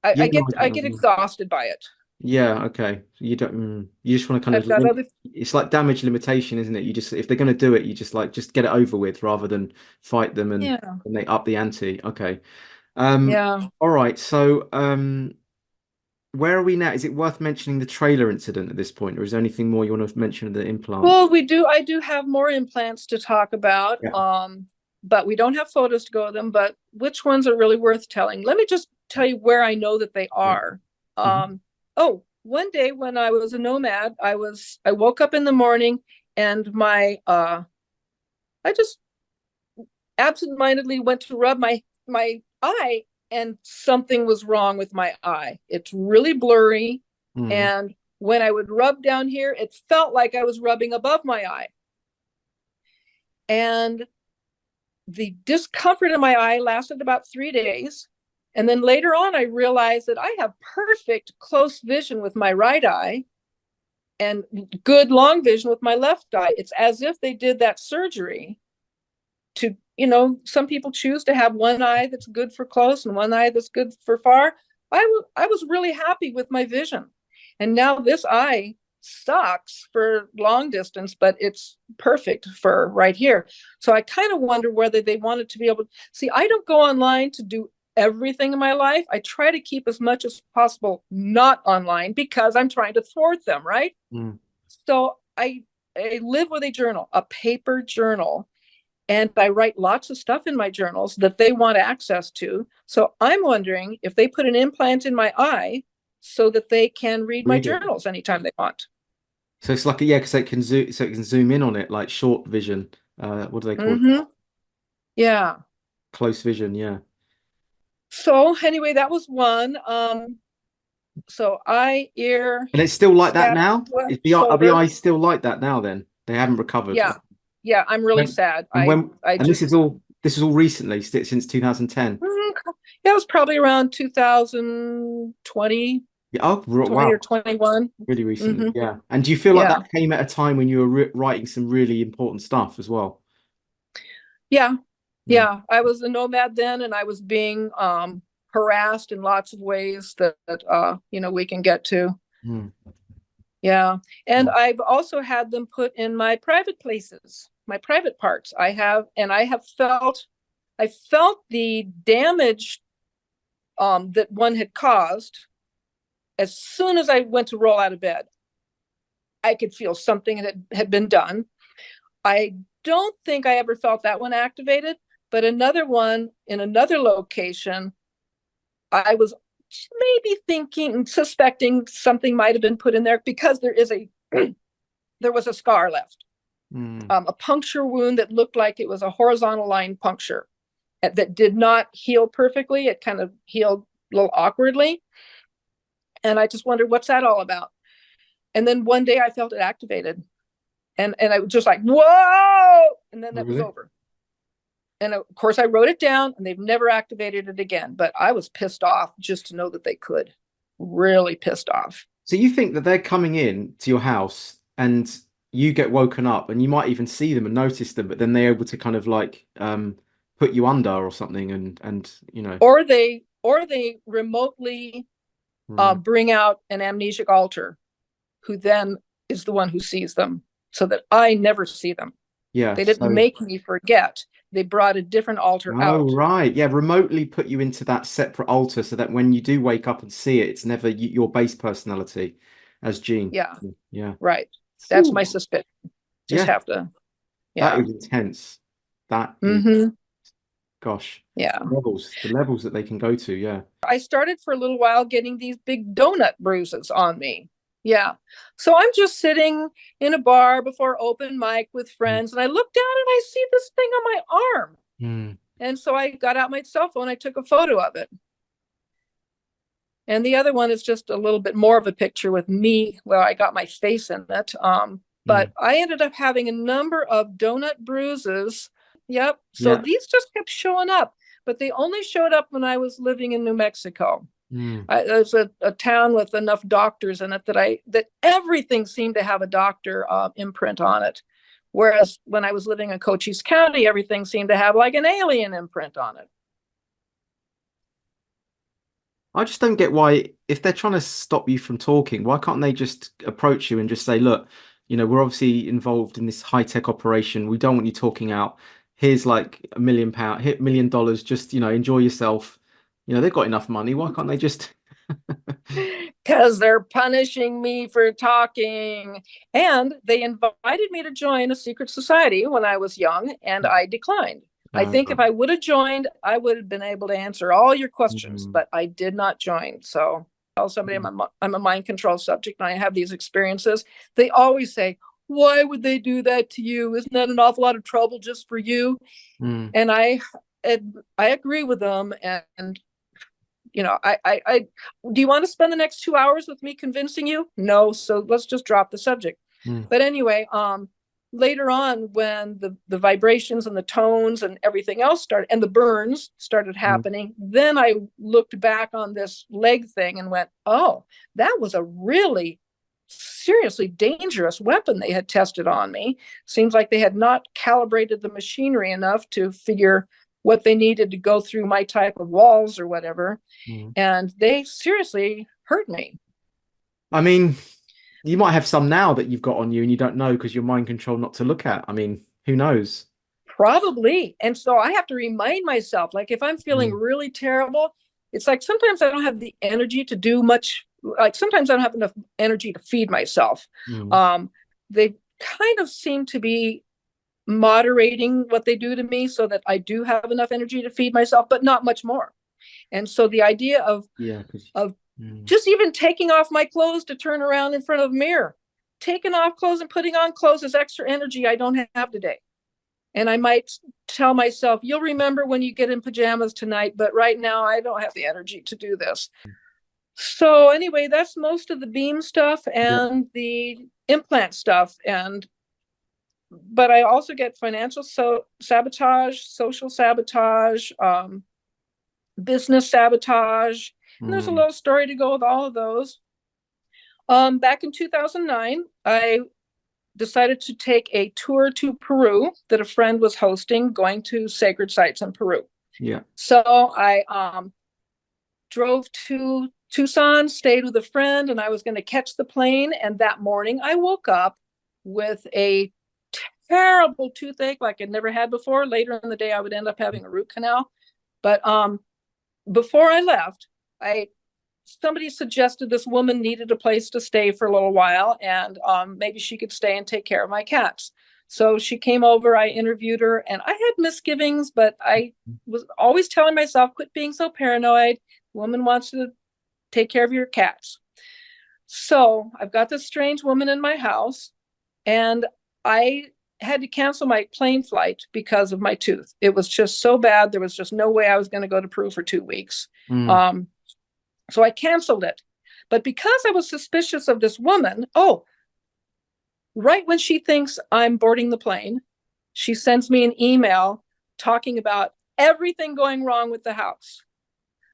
I get exhausted by it. Yeah, okay. You don't you just want to kind of it's like damage limitation, isn't it? You just, if they're going to do it, you just get it over with rather than fight them and they up the ante. Okay. All right. So where are we now? Is it worth mentioning the trailer incident at this point, or is there anything more you want to mention of the implant? Well, I do have more implants to talk about. But we don't have photos to go with them, but which ones are really worth telling? Let me just tell you where I know that they are. Oh, one day when I was a nomad, I woke up in the morning and I just absentmindedly went to rub my eye and something was wrong with my eye. It's really blurry. And when I would rub down here, it felt like I was rubbing above my eye. And the discomfort in my eye lasted about 3 days. And then later on, I realized that I have perfect close vision with my right eye and good long vision with my left eye. It's as if they did that surgery to, some people choose to have one eye that's good for close and one eye that's good for far. I was really happy with my vision. And now this eye sucks for long distance, but it's perfect for right here. So I kind of wonder whether they wanted to be able to see. I don't go online to do everything in my life. I try to keep as much as possible not online because I'm trying to thwart them, right? So I live with a journal, a paper journal, and I write lots of stuff in my journals that they want access to. So I'm wondering if they put an implant in my eye so that they can read my journals anytime they want. So it's like because it can zoom in on it, like short vision. What do they call it? Yeah. Close vision, yeah. So anyway, that was one. So eye, ear. And it's still like that now? Are the eyes still like that now then? They haven't recovered. Yeah, I'm really sad. And this is all recently, since 2010. Yeah, it was probably around 2020. Oh, wow. Or 21. Really recently, yeah. And do you feel like that came at a time when you were writing some really important stuff as well? Yeah. I was a nomad then, and I was being harassed in lots of ways that we can get to. Yeah. And I've also had them put in my private places, my private parts. I felt the damage that one had caused. As soon as I went to roll out of bed, I could feel something had been done. I don't think I ever felt that one activated, but another one in another location, I was maybe suspecting something might have been put in there because there was a scar left. Mm. A puncture wound that looked like it was a horizontal line puncture that did not heal perfectly. It kind of healed a little awkwardly. And I just wondered, what's that all about? And then one day I felt it activated. And I was just like, whoa! And then that was Really? over. And of course, I wrote it down, and they've never activated it again. But I was pissed off just to know that they could. Really pissed off. So you think that they're coming in to your house and you get woken up and you might even see them and notice them, but then they're able to kind of like put you under or something and you know. Or they remotely Right. bring out an amnesic alter, who then is the one who sees them, so that I never see them. Yeah. They didn't So make me forget. They brought a different alter oh out. right. Yeah, remotely put you into that separate altar so that when you do wake up and see it, it's never your base personality as Gene. Yeah, Yeah. right. That's my Ooh. suspicion. Just Yeah, have to. that Yeah. is intense. That is, Mm-hmm. gosh, Yeah. the levels that they can go to. Yeah. I started for a little while getting these big donut bruises on me. Yeah. So I'm just sitting in a bar before open mic with friends, and I look down and I see this thing on my arm. Mm. And so I got out my cell phone, I took a photo of it. And the other one is just a little bit more of a picture with me where I got my face in it. But Mm. I ended up having a number of donut bruises. Yep. So Yeah. these just kept showing up, but they only showed up when I was living in New Mexico. Mm. There's a town with enough doctors in it that everything seemed to have a doctor imprint on it. Whereas when I was living in Cochise County, everything seemed to have like an alien imprint on it. I just don't get why, if they're trying to stop you from talking, why can't they just approach you and just say, look, you know, we're obviously involved in this high-tech operation. We don't want you talking out. Here's like £1 million, hit $1 million, just, you know, enjoy yourself. You know, they've got enough money. Why can't they just Because they're punishing me for talking. And they invited me to join a secret society when I was young, and I declined. I think if Right. I would have joined, I would have been able to answer all your questions, Mm. but I did not join. So I tell somebody I'm a mind control subject and I have these experiences. They always say, why would they do that to you? Isn't that an awful lot of trouble just for you? Mm. And I agree with them. And I do you want to spend the next 2 hours with me convincing you? No. So let's just drop the subject. Mm. But anyway, later on, when the vibrations and the tones and everything else started, and the burns started Mm. happening, then I looked back on this leg thing and went, oh, that was a really seriously dangerous weapon they had tested on me. Seems like they had not calibrated the machinery enough to figure what they needed to go through my type of walls or whatever. Mm. And they seriously hurt me. I mean, you might have some now that you've got on you and you don't know because you're mind controlled not to look at. I mean, who knows? Probably. And so I have to remind myself, like if I'm feeling Mm. really terrible, it's like sometimes I don't have the energy to do much. Like sometimes I don't have enough energy to feed myself. Mm. Um, they kind of seem to be moderating what they do to me so that I do have enough energy to feed myself, but not much more. And so the idea Yeah, because of just even taking off my clothes to turn around in front of a mirror, taking off clothes and putting on clothes is extra energy I don't have today. And I might tell myself, you'll remember when you get in pajamas tonight, but right now I don't have the energy to do this. So anyway, that's most of the beam stuff yeah. and the implant stuff. But I also get financial sabotage, social sabotage, business sabotage. And there's a Mm. little story to go with all of those. Back in 2009, I decided to take a tour to Peru that a friend was hosting, going to sacred sites in Peru. Yeah. So I drove to Tucson, stayed with a friend, and I was going to catch the plane. And that morning, I woke up with a terrible toothache like I'd never had before. Later in the day, I would end up having a root canal. But before I left, somebody suggested this woman needed a place to stay for a little while, and maybe she could stay and take care of my cats. So she came over, I interviewed her, and I had misgivings, but I was always telling myself, quit being so paranoid. The woman wants to take care of your cats. So I've got this strange woman in my house, and I had to cancel my plane flight because of my tooth. It was just so bad. There was just no way I was going to go to Peru for 2 weeks. So I canceled it. But because I was suspicious of this woman, right when she thinks I'm boarding the plane, she sends me an email talking about everything going wrong with the house.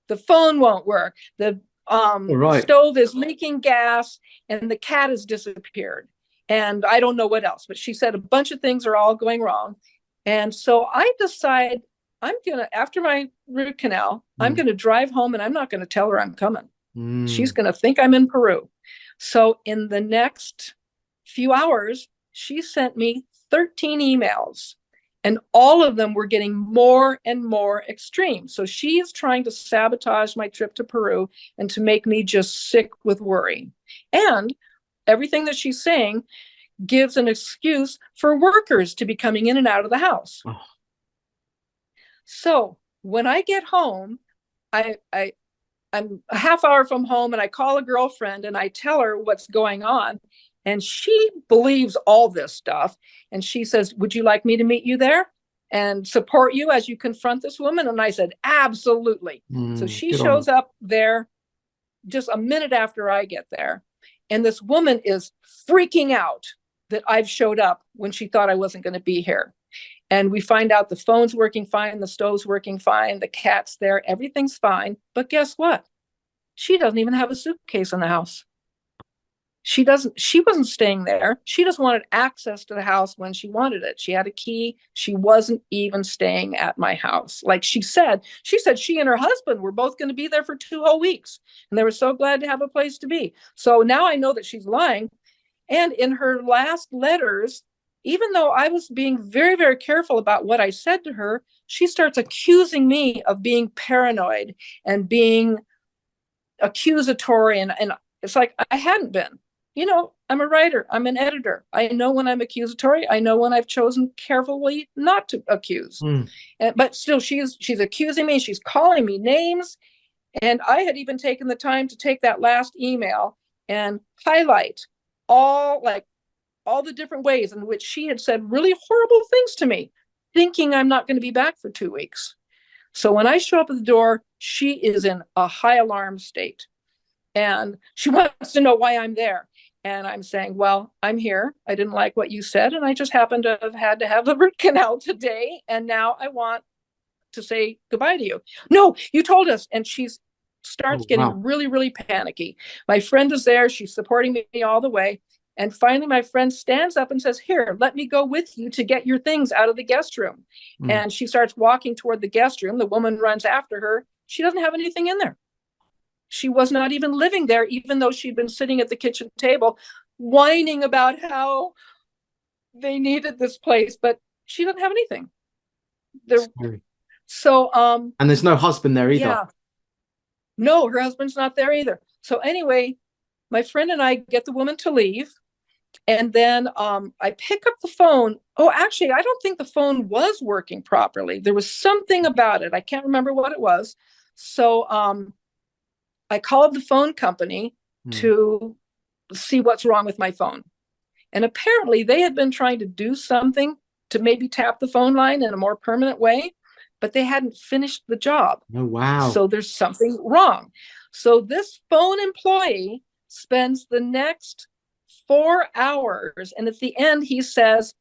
The phone won't work. The stove is leaking gas, and the cat has disappeared. And I don't know what else, but she said a bunch of things are all going wrong. And so I decide after my root canal, I'm going to drive home, and I'm not going to tell her I'm coming. She's going to think I'm in Peru. So in the next few hours, she sent me 13 emails, and all of them were getting more and more extreme. So she is trying to sabotage my trip to Peru and to make me just sick with worry. And everything that she's saying gives an excuse for workers to be coming in and out of the house. Oh. So when I get home, I'm a half hour from home, and I call a girlfriend and I tell her what's going on. And she believes all this stuff. And she says, would you like me to meet you there and support you as you confront this woman? And I said, absolutely. So she shows up there just a minute after I get there. And this woman is freaking out that I've showed up when she thought I wasn't going to be here. And we find out the phone's working fine, the stove's working fine, the cat's there, everything's fine. But guess what? She doesn't even have a suitcase in the house. She wasn't staying there. She just wanted access to the house when she wanted it. She had a key. She wasn't even staying at my house. Like she said she and her husband were both going to be there for 2 whole weeks. And they were so glad to have a place to be. So now I know that she's lying. And in her last letters, even though I was being very, very careful about what I said to her, she starts accusing me of being paranoid and being accusatory. And it's like, I hadn't been. I'm a writer. I'm an editor. I know when I'm accusatory. I know when I've chosen carefully not to accuse. But still, she's accusing me. She's calling me names. And I had even taken the time to take that last email and highlight all the different ways in which she had said really horrible things to me, thinking I'm not going to be back for 2 weeks. So when I show up at the door, she is in a high alarm state. And she wants to know why I'm there. And I'm saying, well, I'm here. I didn't like what you said. And I just happened to have had to have a root canal today. And now I want to say goodbye to you. No, you told us. And she starts getting really, really panicky. My friend is there. She's supporting me all the way. And finally, my friend stands up and says, here, let me go with you to get your things out of the guest room. And she starts walking toward the guest room. The woman runs after her. She doesn't have anything in there. She was not even living there, even though she'd been sitting at the kitchen table whining about how they needed this place, but she doesn't have anything. And there's no husband there either. Yeah. No, her husband's not there either. So anyway, my friend and I get the woman to leave. And then I pick up the phone. Oh, actually, I don't think the phone was working properly. There was something about it. I can't remember what it was. So I called the phone company to see what's wrong with my phone. And apparently they had been trying to do something to maybe tap the phone line in a more permanent way, but they hadn't finished the job. Oh, wow. So there's something wrong. So this phone employee spends the next 4 hours. And at the end, he says,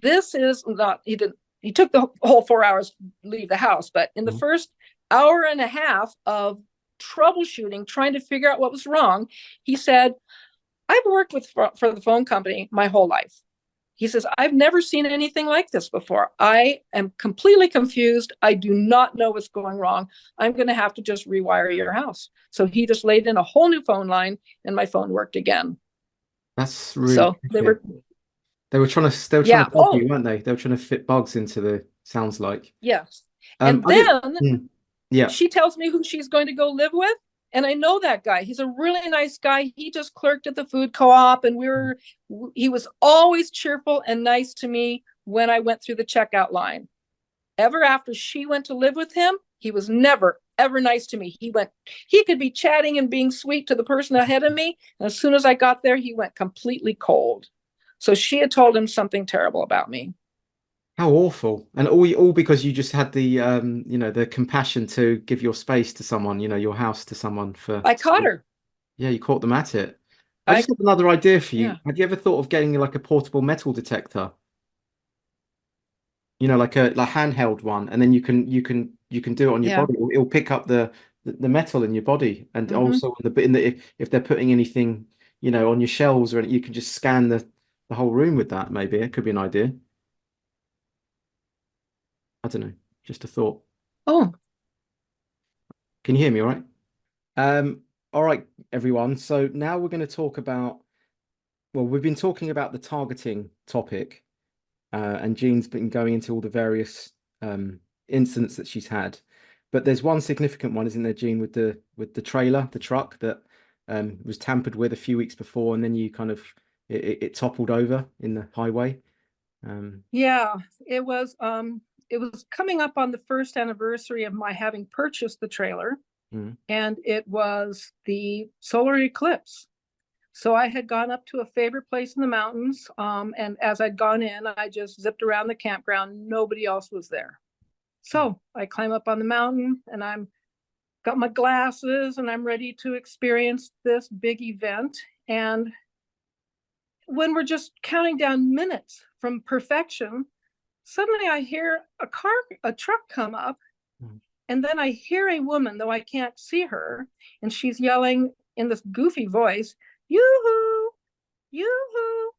this is not, he took the whole 4 hours to leave the house, but in the first hour and a half of troubleshooting, trying to figure out what was wrong, he said, I've worked for the phone company my whole life. He says, I've never seen anything like this before. I am completely confused. I do not know what's going wrong. I'm going to have to just rewire your house. So he just laid in a whole new phone line and my phone worked again. That's really so they were trying to bug you, weren't they? They were trying to fit bugs into the sounds like. Yes. And then yeah, she tells me who she's going to go live with. And I know that guy. He's a really nice guy. He just clerked at the food co-op, and he was always cheerful and nice to me when I went through the checkout line. Ever after she went to live with him, he was never, ever nice to me. He could be chatting and being sweet to the person ahead of me. And as soon as I got there, he went completely cold. So she had told him something terrible about me. How awful. And all because you just had the the compassion to give your space to someone, your house to someone for I caught her. yeah, you caught them at it. I I just have another idea for you. Yeah. Have you ever thought of getting like a portable metal detector? Like a handheld one, and then you can do it on your Yeah. body. It'll pick up the metal in your body, and Hmm. also in the if they're putting anything, on your shelves or anything, you can just scan the whole room with that. Maybe it could be an idea. I don't know. Just a thought. Oh, Can you hear me all right? All right, everyone. So now we're going to talk about, well, we've been talking about the targeting topic, and Jean's been going into all the various incidents that she's had. But there's one significant one, isn't there, Jean, with the trailer, the truck that was tampered with a few weeks before, and then you kind of it toppled over in the highway. yeah. It was coming up on the first anniversary of my having purchased the trailer, Mm, and it was the solar eclipse. So I had gone up to a favorite place in the mountains, and as I'd gone in, I just zipped around the campground. Nobody else was there. So I climb up on the mountain, and I'm got my glasses, and I'm ready to experience this big event. And when we're just counting down minutes from perfection, suddenly I hear a truck come up, mm, and then I hear a woman, though I can't see her, and she's yelling in this goofy voice, "Yoo-hoo, yoo-hoo."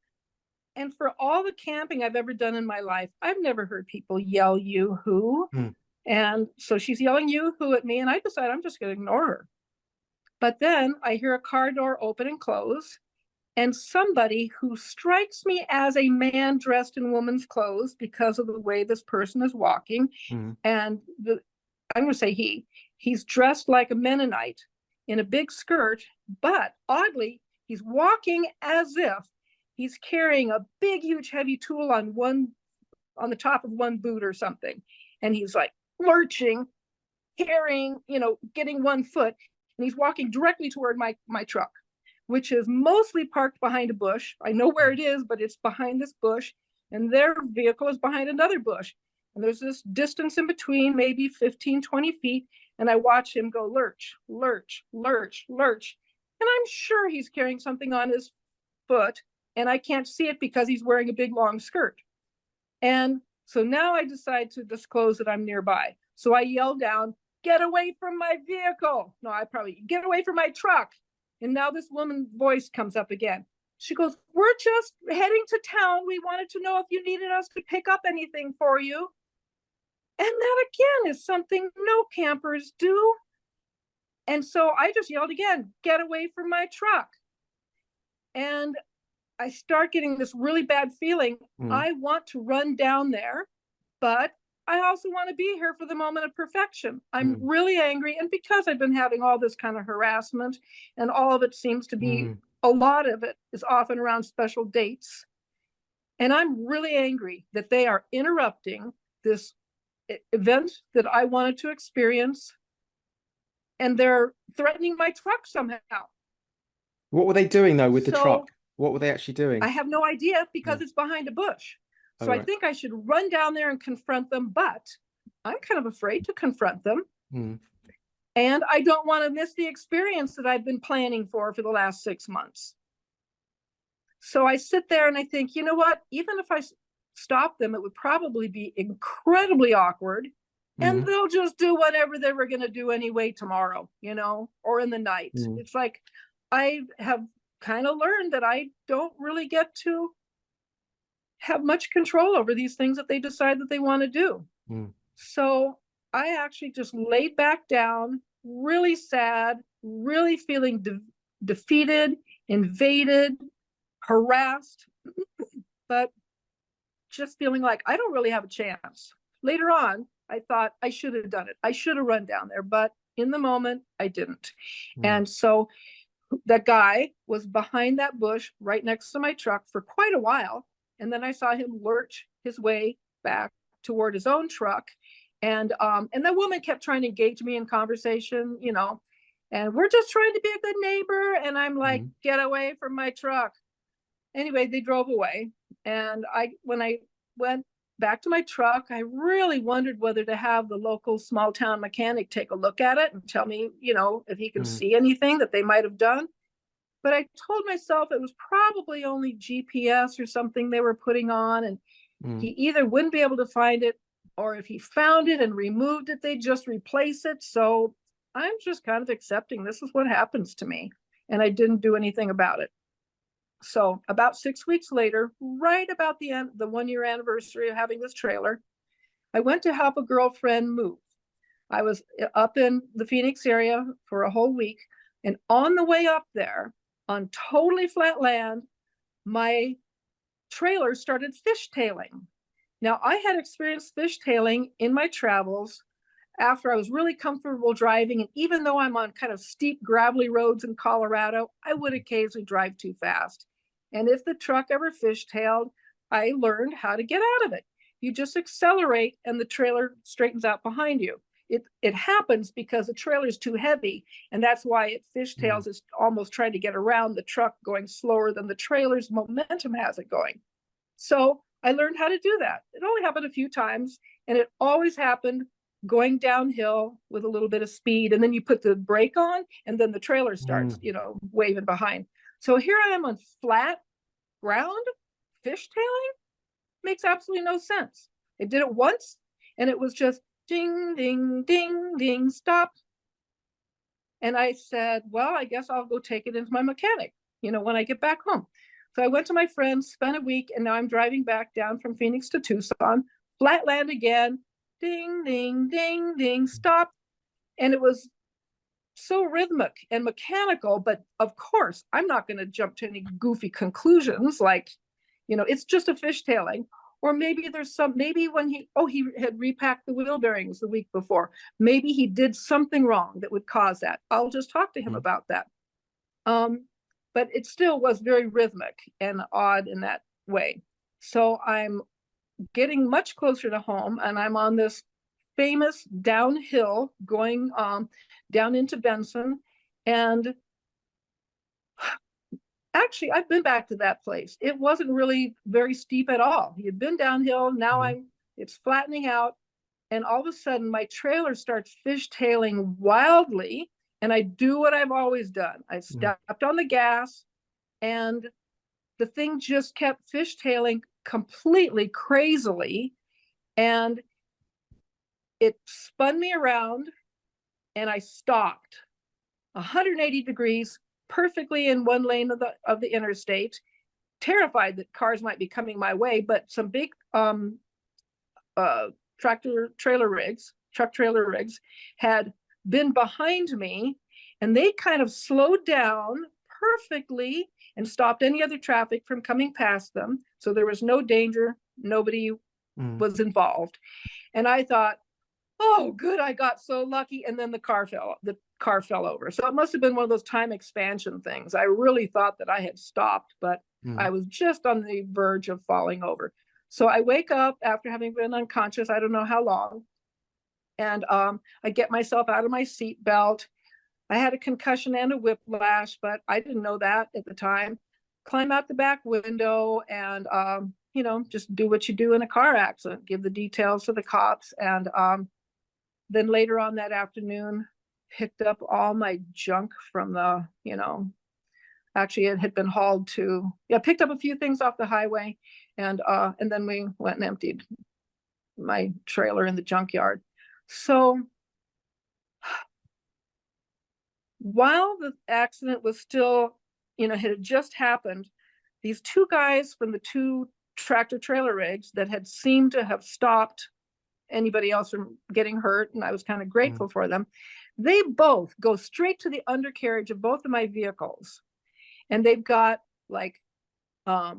And for all the camping I've ever done in my life, I've never heard people yell yoo-hoo. mm, And so she's yelling yoo-hoo at me, and I decide I'm just going to ignore her. But then I hear a car door open and close, and somebody who strikes me as a man dressed in woman's clothes because of the way this person is walking, mm, and I'm going to say he's dressed like a Mennonite in a big skirt, but oddly, he's walking as if he's carrying a big, huge, heavy tool on the top of one boot or something, and he's like lurching, carrying, getting one foot, and he's walking directly toward my truck, which is mostly parked behind a bush. I know where it is, but it's behind this bush, and their vehicle is behind another bush. And there's this distance in between, maybe 15, 20 feet. And I watch him go lurch, lurch, lurch, lurch. And I'm sure he's carrying something on his foot, and I can't see it because he's wearing a big long skirt. And so now I decide to disclose that I'm nearby. So I yell down, "Get away from my vehicle." No, I probably, "Get away from my truck." And now this woman's voice comes up again. She goes, "We're just heading to town. We wanted to know if you needed us to pick up anything for you." And that again is something no campers do. And so I just yelled again, "Get away from my truck." And I start getting this really bad feeling. mm, I want to run down there, but I also want to be here for the moment of perfection. I'm mm, really angry. And because I've been having all this kind of harassment, and all of it seems to be, mm. a lot of it is often around special dates. And I'm really angry that they are interrupting this event that I wanted to experience, and they're threatening my truck somehow. What were they doing though with the truck? So What were they actually I doing? have no idea because Mm. it's behind a bush. Oh, So I right. think I should run down there and confront them, but I'm kind of afraid to confront them. Mm, And I don't want to miss the experience that I've been planning for the last 6 months. So I sit there and I think, you know what? Even if I stop them, it would probably be incredibly awkward. And mm, they'll just do whatever they were going to do anyway tomorrow, or in the night. mm, It's like I have kind of learned that I don't really get to have much control over these things that they decide that they want to do. mm. So I actually just laid back down, really sad, really feeling defeated, invaded, harassed, but just feeling like I don't really have a chance. Later on, I thought I should have done it. I should have run down there, but in the moment, I didn't. Mm. And so that guy was behind that bush right next to my truck for quite a while. And then I saw him lurch his way back toward his own truck. And the woman kept trying to engage me in conversation, and we're just trying to be a good neighbor. And I'm like, Mm. "Get away from my truck." Anyway, they drove away. And when I went back to my truck, I really wondered whether to have the local small town mechanic take a look at it and tell me, if he can Mm, see anything that they might have done. But I told myself it was probably only GPS or something they were putting on, and he mm, either wouldn't be able to find it, or if he found it and removed it, they'd just replace it. So I'm just kind of accepting this is what happens to me. And I didn't do anything about it. So about 6 weeks later, right about the end, the 1 year anniversary of having this trailer, I went to help a girlfriend move. I was up in the Phoenix area for a whole week. And on the way up there, on totally flat land, my trailer started fishtailing. Now, I had experienced fishtailing in my travels after I was really comfortable driving. And even though I'm on kind of steep, gravelly roads in Colorado, I would occasionally drive too fast. And if the truck ever fishtailed, I learned how to get out of it. You just accelerate and the trailer straightens out behind you. It happens because the trailer is too heavy, and that's why it mm, fishtails. Is almost trying to get around the truck going slower than the trailer's momentum has it going. So I learned how to do that. It only happened a few times, and it always happened going downhill with a little bit of speed. And then you put the brake on, and then the trailer starts, mm, waving behind. So here I am on flat ground, fishtailing. Makes absolutely no sense. I did it once, and it was just ding, ding, ding, ding, stop. And I said, well, I guess I'll go take it into my mechanic, when I get back home. So I went to my friends, spent a week, and now I'm driving back down from Phoenix to Tucson, flat land again, ding, ding, ding, ding, stop. And it was so rhythmic and mechanical, but of course, I'm not going to jump to any goofy conclusions like, it's just a fishtailing. Or maybe maybe when he had repacked the wheel bearings the week before. Maybe he did something wrong that would cause that. I'll just talk to him mm, about that. But it still was very rhythmic and odd in that way. So I'm getting much closer to home, and I'm on this famous downhill going down into Benson. And actually, I've been back to that place. It wasn't really very steep at all. He had been downhill. Now mm, it's flattening out. And all of a sudden, my trailer starts fishtailing wildly. And I do what I've always done. I mm, stepped on the gas, and the thing just kept fishtailing completely crazily. And it spun me around, and I stopped 180 degrees perfectly in one lane of the interstate, terrified that cars might be coming my way. But some big truck trailer rigs had been behind me, and they kind of slowed down perfectly and stopped any other traffic from coming past them. So there was no danger. Nobody mm, was involved. And I thought, oh, good, I got so lucky. And then the car fell over. So it must have been one of those time expansion things. I really thought that I had stopped, but mm, I was just on the verge of falling over. So I wake up after having been unconscious, I don't know how long, and I get myself out of my seat belt. I had a concussion and a whiplash, but I didn't know that at the time. Climb out the back window and, just do what you do in a car accident, give the details to the cops. And then later on that afternoon, picked up all my junk from actually it had been hauled to, picked up a few things off the highway, and then we went and emptied my trailer in the junkyard. So while the accident was still, had just happened, these two guys from the two tractor trailer rigs that had seemed to have stopped anybody else from getting hurt, and I was kind of mm, grateful for them, they both go straight to the undercarriage of both of my vehicles. And they've got like fire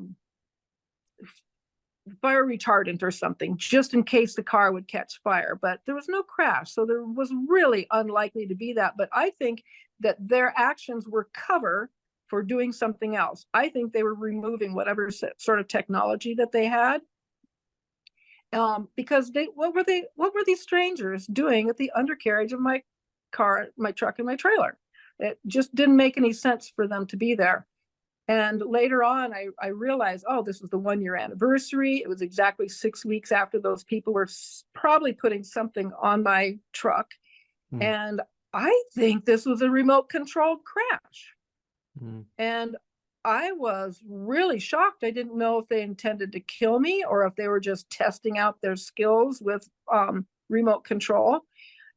retardant or something, just in case the car would catch fire. But there was no crash, so there was really unlikely to be that. But I think that their actions were cover for doing something else. I think they were removing whatever sort of technology that they had, because what were these strangers doing at the undercarriage of my car, my truck, and my trailer? It just didn't make any sense for them to be there. And later on, I realized, oh, this was the 1 year anniversary. It was exactly 6 weeks after those people were probably putting something on my truck. Mm. And I think this was a remote controlled crash. Mm. And I was really shocked. I didn't know if they intended to kill me or if they were just testing out their skills with remote control.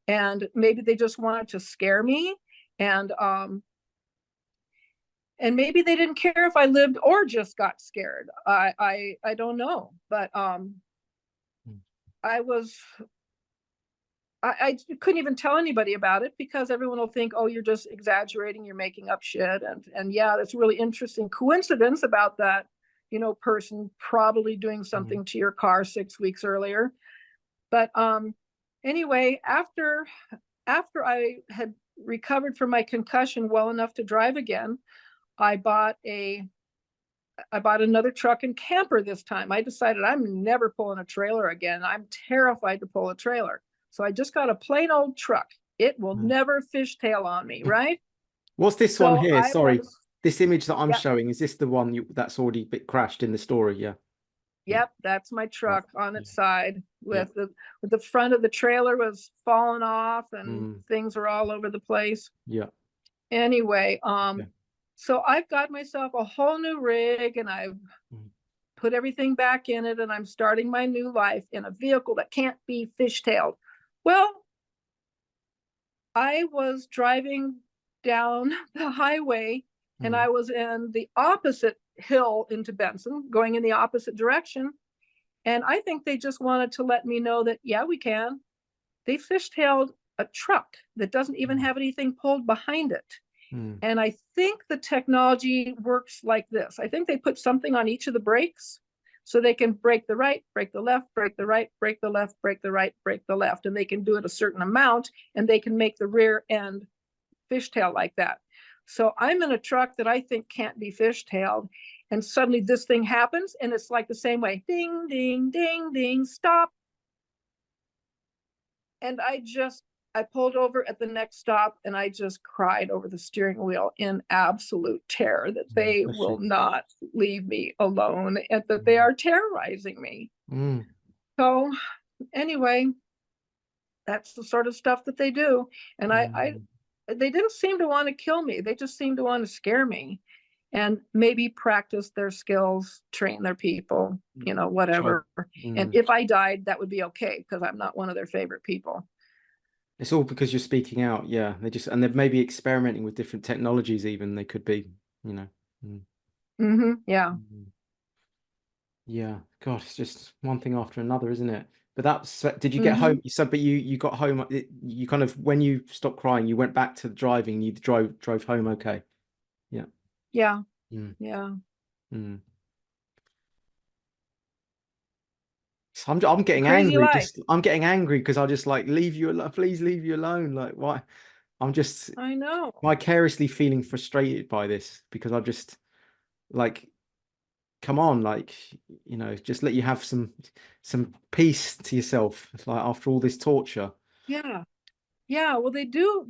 And maybe they just wanted to scare me. And maybe they didn't care if I lived or just got scared. I don't know. But I was I couldn't even tell anybody about it because everyone will think, oh, you're just exaggerating, you're making up shit. And yeah, that's a really interesting coincidence about that, person probably doing something to your car 6 weeks earlier. But anyway, after I had recovered from my concussion well enough to drive again, I bought another truck and camper this time. I decided I'm never pulling a trailer again. I'm terrified to pull a trailer. So I just got a plain old truck. It will never fishtail on me, right? What's this one So here? I Sorry, was, this image that I'm yeah, showing, is this the one that's already a bit crashed in the story? Yeah. Yeah. yep, that's my Right. truck on Yeah. its side Yeah. with the front of the trailer was falling off and things were all over the place. Yeah. Anyway, Yeah. so I've got myself a whole new rig and I've put everything back in it and I'm starting my new life in a vehicle that can't be fishtailed. Well, I was driving down the highway and I was in the opposite hill into Benson, going in the opposite direction. And I think they just wanted to let me know that, yeah, we can. They fishtailed a truck that doesn't even have anything pulled behind it. And I think the technology works like this. I think they put something on each of the brakes so they can brake the right, brake the left, brake the right, brake the left, brake the right, brake the left. And they can do it a certain amount and they can make the rear end fishtail like that. So I'm in a truck that I think can't be fishtailed. And suddenly this thing happens and it's like the same way. Ding, ding, ding, ding, stop. And I pulled over at the next stop and I just cried over the steering wheel in absolute terror that they will not leave me alone and that they are terrorizing me. So anyway, that's the sort of stuff that they do. And they didn't seem to want to kill me. They just seemed to want to scare me and maybe practice their skills, train their people, whatever. And if I died, that would be okay because I'm not one of their favorite people. It's all because you're speaking out. Yeah. And they're maybe experimenting with different technologies even. They could be, you know. Yeah. Yeah. God, it's just one thing after another, isn't it? But did you get home? You said, but you got home, you kind of, when you stopped crying, you went back to the driving, you drove home. Okay. Yeah. Yeah. Mm. Yeah. Mm. So I'm getting Crazy angry. life. I'm getting angry because I just like leave you alone. Please leave you alone. Like why? I'm just I know. vicariously feeling frustrated by this because I'm just like, come on, like, just let you have some peace to yourself. Like after all this torture. Yeah. Yeah. Well, they do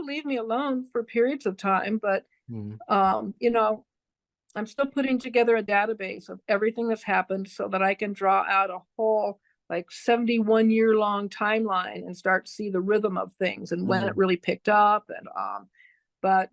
leave me alone for periods of time, but I'm still putting together a database of everything that's happened so that I can draw out a whole like 71-year long timeline and start to see the rhythm of things and when it really picked up. And but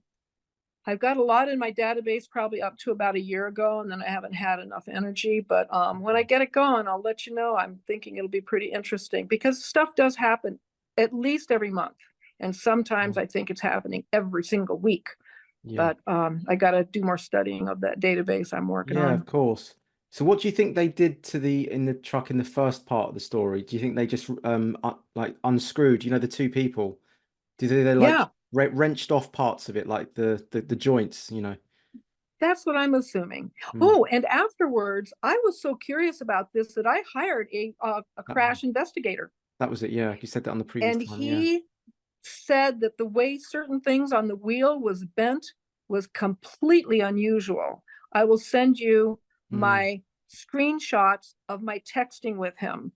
I've got a lot in my database probably up to about a year ago, and then I haven't had enough energy. But when I get it going, I'll let you know. I'm thinking it'll be pretty interesting because stuff does happen at least every month. And sometimes I think it's happening every single week. Yeah. But I got to do more studying of that database I'm working Yeah, on. of course. So what do you think they did in the truck in the first part of the story? Do you think they just like unscrewed, the two people? Do they like Yeah, wrenched off parts of it, like the joints, that's what I'm assuming. Mm. Oh, and afterwards, I was so curious about this that I hired a That, crash investigator. that was it, yeah. You said that on the previous And time, yeah. he said that the way certain things on the wheel was bent was completely unusual. I will send you Mm. my screenshots of my texting with him.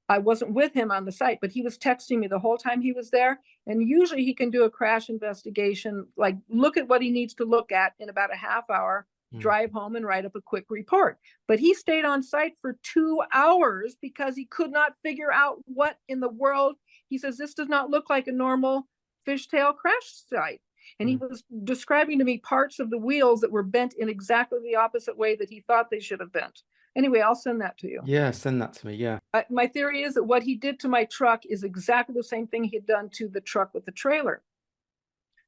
I wasn't with him on the site, but he was texting me the whole time he was there. And usually he can do a crash investigation, like look at what he needs to look at in about a half hour drive home and write up a quick report. But he stayed on site for 2 hours because he could not figure out what in the world. He says, this does not look like a normal fishtail crash site. And he was describing to me parts of the wheels that were bent in exactly the opposite way that he thought they should have bent. Anyway, I'll send that to you. Yeah, send that to me. Yeah. My theory is that what he did to my truck is exactly the same thing he had done to the truck with the trailer.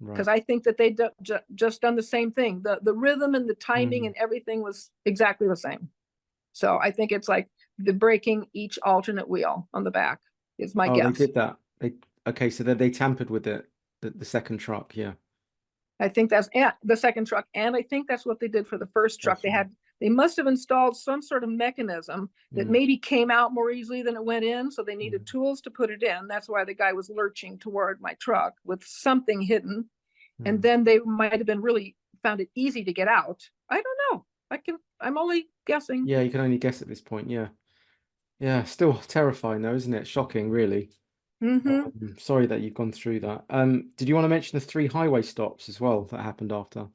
Because I think that they just done the same thing. The rhythm and the timing and everything was exactly the same. So I think it's like the breaking each alternate wheel on the back is my guess. They did that. Okay, so they tampered with the second truck. Yeah. I think that's the second truck, and I think that's what they did for the first truck. They must have installed some sort of mechanism that maybe came out more easily than it went in, so they needed tools to put it in. That's why the guy was lurching toward my truck with something hidden, and then they might have been really found it easy to get out. I don't know. I'm only guessing. Yeah, you can only guess at this point. Yeah, yeah. Still terrifying though, isn't it? Shocking, really. Sorry that you've gone through that. Did you want to mention the 3 highway stops as well that happened after?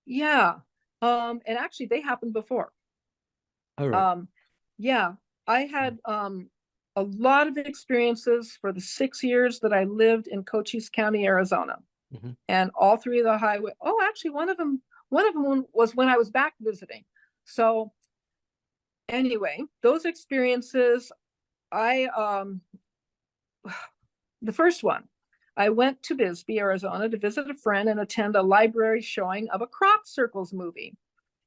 Yeah. And actually they happened before. Oh, right. Yeah, I had a lot of experiences for the 6 years that I lived in Cochise County, Arizona. And all 3 of the highway. Oh, actually one of them was when I was back visiting. So anyway, those experiences, the first one, I went to Bisbee, Arizona to visit a friend and attend a library showing of a Crop Circles movie,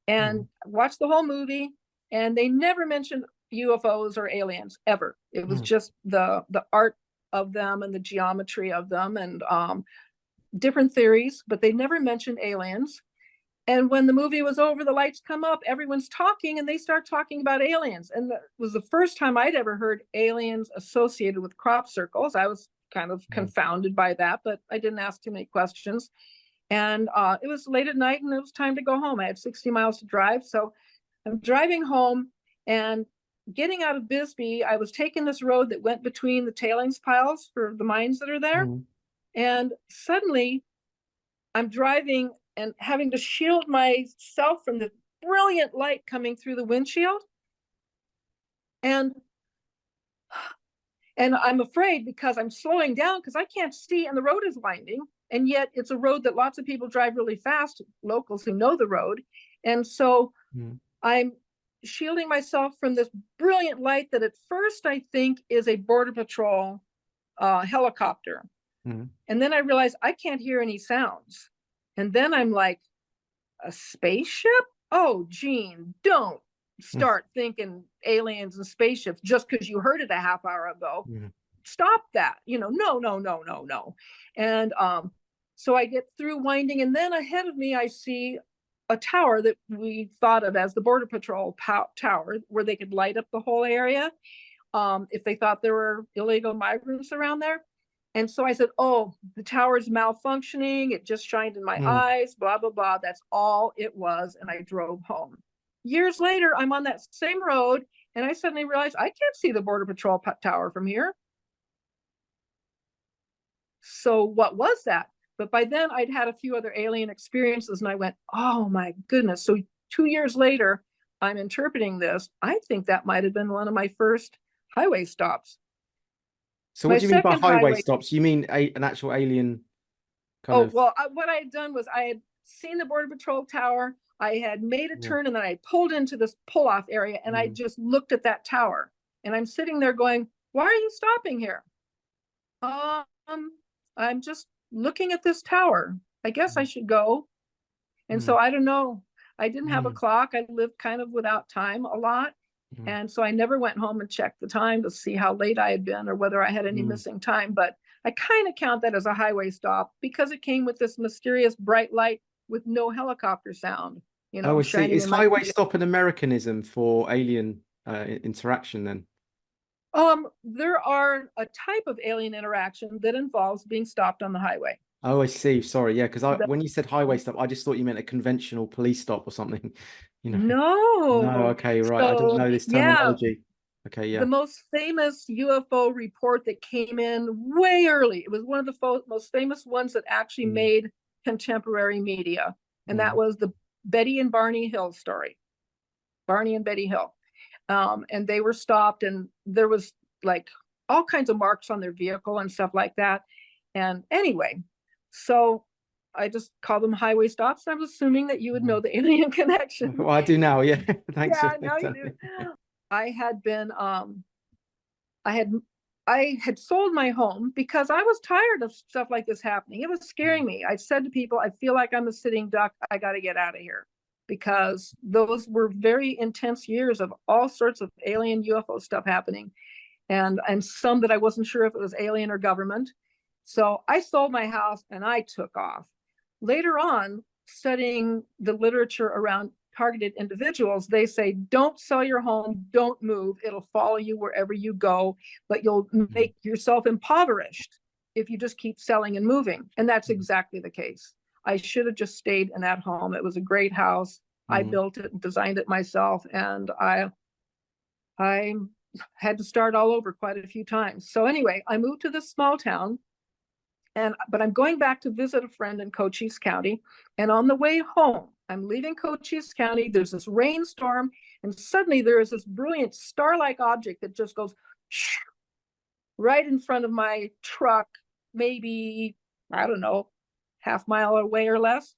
and watched the whole movie, and they never mentioned UFOs or aliens ever. It was just the art of them and the geometry of them and different theories, but they never mentioned aliens. And when the movie was over, the lights come up, everyone's talking, and they start talking about aliens. And that was the first time I'd ever heard aliens associated with crop circles. I was kind of confounded by that, but I didn't ask too many questions. And it was late at night and it was time to go home. I had 60 miles to drive. So I'm driving home and getting out of Bisbee. I was taking this road that went between the tailings piles for the mines that are there. And suddenly I'm driving and having to shield myself from the brilliant light coming through the windshield. And I'm afraid because I'm slowing down because I can't see and the road is winding. And yet it's a road that lots of people drive really fast, locals who know the road. And so I'm shielding myself from this brilliant light that at first I think is a Border Patrol helicopter. And then I realize I can't hear any sounds. And then I'm like, a spaceship? Oh, Gene, don't start thinking aliens and spaceships just because you heard it a half hour ago. Stop that. No. And so I get through winding, and then ahead of me, I see a tower that we thought of as the Border Patrol tower, where they could light up the whole area if they thought there were illegal migrants around there. And so I said, oh, the tower's malfunctioning. It just shined in my eyes, blah, blah, blah. That's all it was. And I drove home. Years later, I'm on that same road, and I suddenly realized I can't see the Border Patrol tower from here. So what was that? But by then I'd had a few other alien experiences, and I went, oh my goodness. So 2 years later, I'm interpreting this. I think that might have been one of my first highway stops. So what do you mean by highway stops? You mean an actual alien kind of... Well, what I had done was I had seen the Border Patrol tower. I had made a turn, and then I pulled into this pull-off area, and I just looked at that tower. And I'm sitting there going, why are you stopping here? I'm just looking at this tower. I guess I should go. And so I don't know. I didn't have a clock. I lived kind of without time a lot. And so I never went home and checked the time to see how late I had been or whether I had any missing time. But I kind of count that as a highway stop because it came with this mysterious bright light with no helicopter sound. I see. Is highway stop an Americanism for alien interaction then? There are a type of alien interaction that involves being stopped on the highway. Oh, I see. Sorry. Yeah, because when you said highway stop, I just thought you meant a conventional police stop or something. No, okay, right. I didn't know this terminology. Okay, yeah. The most famous UFO report that came in way early. It was one of the most famous ones that actually made contemporary media. And that was the Betty and Barney Hill story. Barney and Betty Hill. And they were stopped, and there was like all kinds of marks on their vehicle and stuff like that. And anyway, so I just call them highway stops. I was assuming that you would know the alien connection. Well, I do now. Yeah. Thanks. Yeah, now you do. I had been, I had sold my home because I was tired of stuff like this happening. It was scaring me. I said to people, I feel like I'm a sitting duck. I got to get out of here, because those were very intense years of all sorts of alien UFO stuff happening, and some that I wasn't sure if it was alien or government. So I sold my house and I took off. Later on, studying the literature around targeted individuals, they say, don't sell your home, don't move. It'll follow you wherever you go, but you'll make yourself impoverished if you just keep selling and moving. And that's exactly the case. I should have just stayed in that home. It was a great house. I built it and designed it myself, and I had to start all over quite a few times. So anyway, I moved to this small town, but I'm going back to visit a friend in Cochise County. And on the way home, I'm leaving Cochise County. There's this rainstorm, and suddenly there is this brilliant star-like object that just goes right in front of my truck, maybe, I don't know, half mile away or less.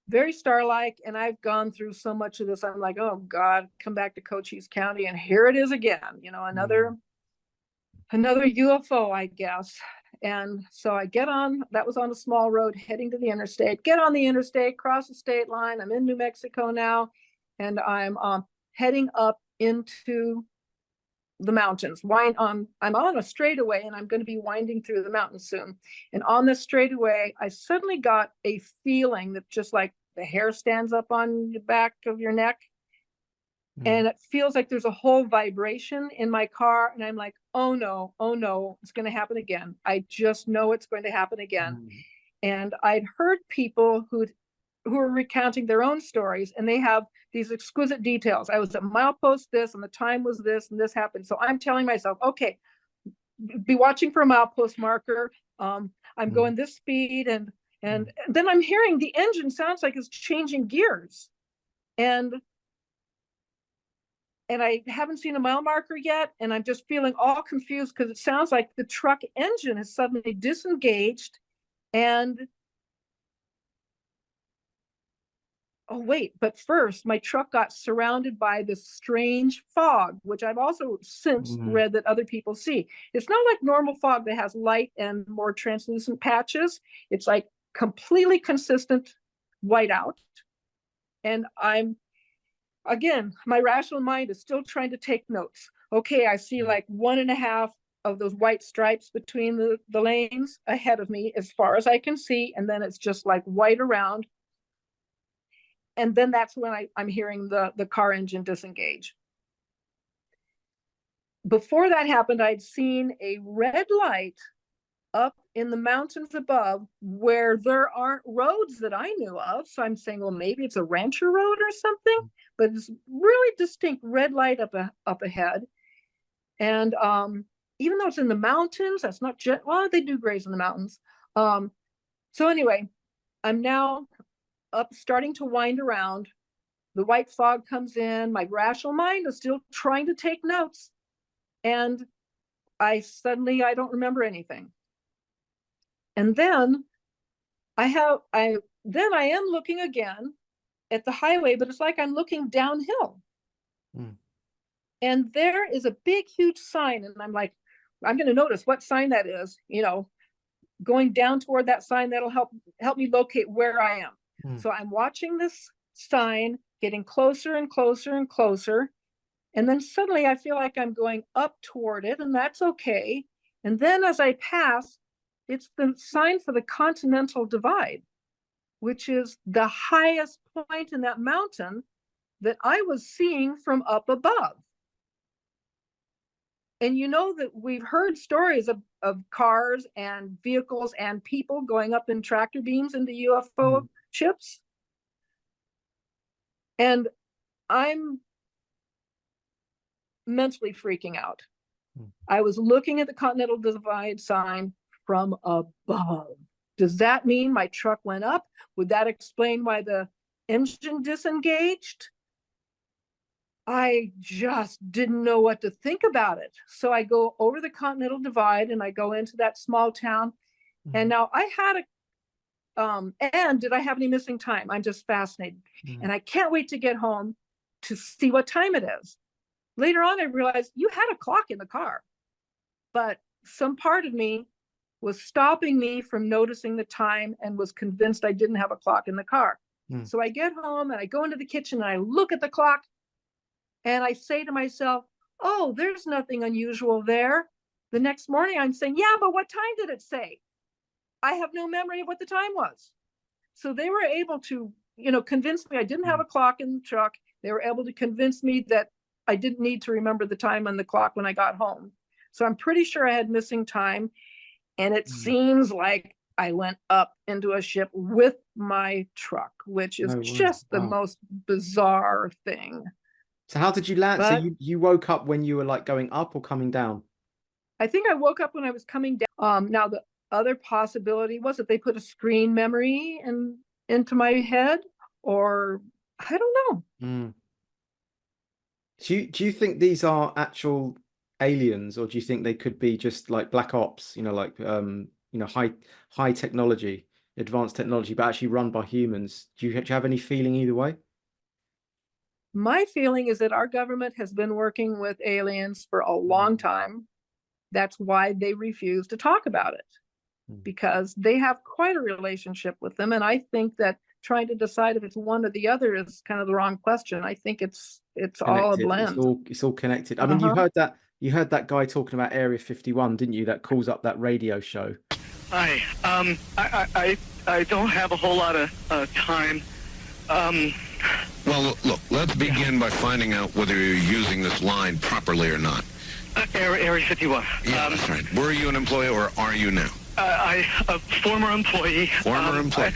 Very star-like. And I've gone through so much of this. I'm like, oh God, come back to Cochise County, and here it is again, another UFO, I guess. And so I get on, that was on a small road heading to the interstate, get on the interstate, cross the state line. I'm in New Mexico now, and I'm heading up into the mountains. I'm on a straightaway, and I'm going to be winding through the mountains soon. And on this straightaway, I suddenly got a feeling that just like the hair stands up on the back of your neck. And it feels like there's a whole vibration in my car. And I'm like, oh no, it's going to happen again. I just know it's going to happen again. And I'd heard people who are recounting their own stories, and they have these exquisite details. I was at milepost this, and the time was this, and this happened. So I'm telling myself, okay, be watching for a milepost marker. I'm going this speed. And then I'm hearing the engine sounds like it's changing gears. And I haven't seen a mile marker yet, and I'm just feeling all confused because it sounds like the truck engine is suddenly disengaged. And oh wait, but first my truck got surrounded by this strange fog, which I've also since read that other people see. It's not like normal fog that has light and more translucent patches. It's like completely consistent whiteout. And again, my rational mind is still trying to take notes. Okay, I see like 1.5 of those white stripes between the lanes ahead of me as far as I can see. And then it's just like white around. And then that's when I'm hearing the car engine disengage. Before that happened, I'd seen a red light up in the mountains above where there aren't roads that I knew of. So I'm saying, well, maybe it's a rancher road or something, but it's really distinct red light up ahead. And even though it's in the mountains, that's not just, well, they do graze in the mountains. So anyway, I'm now up, starting to wind around. The white fog comes in. My rational mind is still trying to take notes. And I don't remember anything. And then I am looking again at the highway, but it's like I'm looking downhill. And there is a big, huge sign. And I'm like, I'm going to notice what sign that is, going down toward that sign. That'll help me locate where I am. So I'm watching this sign getting closer and closer and closer. And then suddenly I feel like I'm going up toward it, and that's okay. And then as I pass, it's the sign for the Continental Divide, which is the highest point in that mountain that I was seeing from up above. And you know that we've heard stories of cars and vehicles and people going up in tractor beams into UFO ships. And I'm mentally freaking out. I was looking at the Continental Divide sign from above. Does that mean my truck went up? Would that explain why the engine disengaged, I just didn't know what to think about it. So I go over the Continental Divide and I go into that small town. And now I had and did I have any missing time? I'm just fascinated. And I can't wait to get home to see what time it is. Later on, I realized you had a clock in the car, but some part of me was stopping me from noticing the time and was convinced I didn't have a clock in the car. So I get home and I go into the kitchen and I look at the clock and I say to myself, oh, there's nothing unusual there. The next morning I'm saying, yeah, but what time did it say? I have no memory of what the time was. So they were able to, convince me I didn't have a clock in the truck. They were able to convince me that I didn't need to remember the time on the clock when I got home. So I'm pretty sure I had missing time. And it seems like I went up into a ship with my truck, which is just the most bizarre thing. So how did you land? But so you woke up when you were like going up or coming down? I think I woke up when I was coming down. Now the other possibility was that they put a screen memory into my head, or I don't know. Do you think these are actual aliens, or do you think they could be just like black ops, like high technology, advanced technology, but actually run by humans? Do you have any feeling either way? My feeling is that our government has been working with aliens for a long time. That's why they refuse to talk about it, because they have quite a relationship with them. And I think that trying to decide if it's one or the other is kind of the wrong question. I think it's all a blend. It's all connected. I mean, you heard that guy talking about Area 51, didn't you? That calls up that radio show. Hi. I don't have a whole lot of time. Well, look, let's begin by finding out whether you're using this line properly or not. Area 51. Yeah, that's right. Were you an employee or are you now? A former employee. Former employee.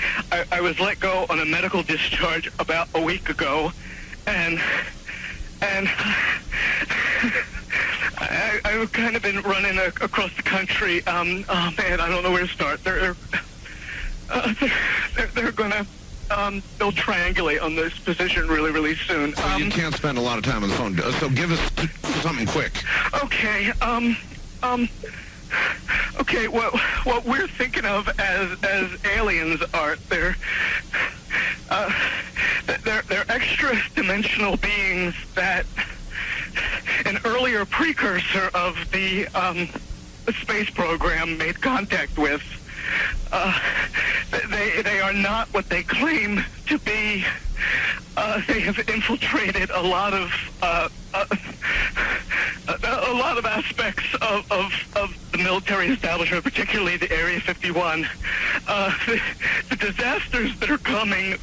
I was let go on a medical discharge about a week ago, and I've kind of been running across the country. Oh man, I don't know where to start. They're gonna they'll triangulate on this position really soon. So you can't spend a lot of time on the phone. So give us something quick. Okay. Okay. What we're thinking of as aliens are they're extra-dimensional beings that an earlier precursor of the space program made contact with. They are not what they claim to be. They have infiltrated a lot of aspects of the military establishment, particularly the Area 51. The disasters that are coming,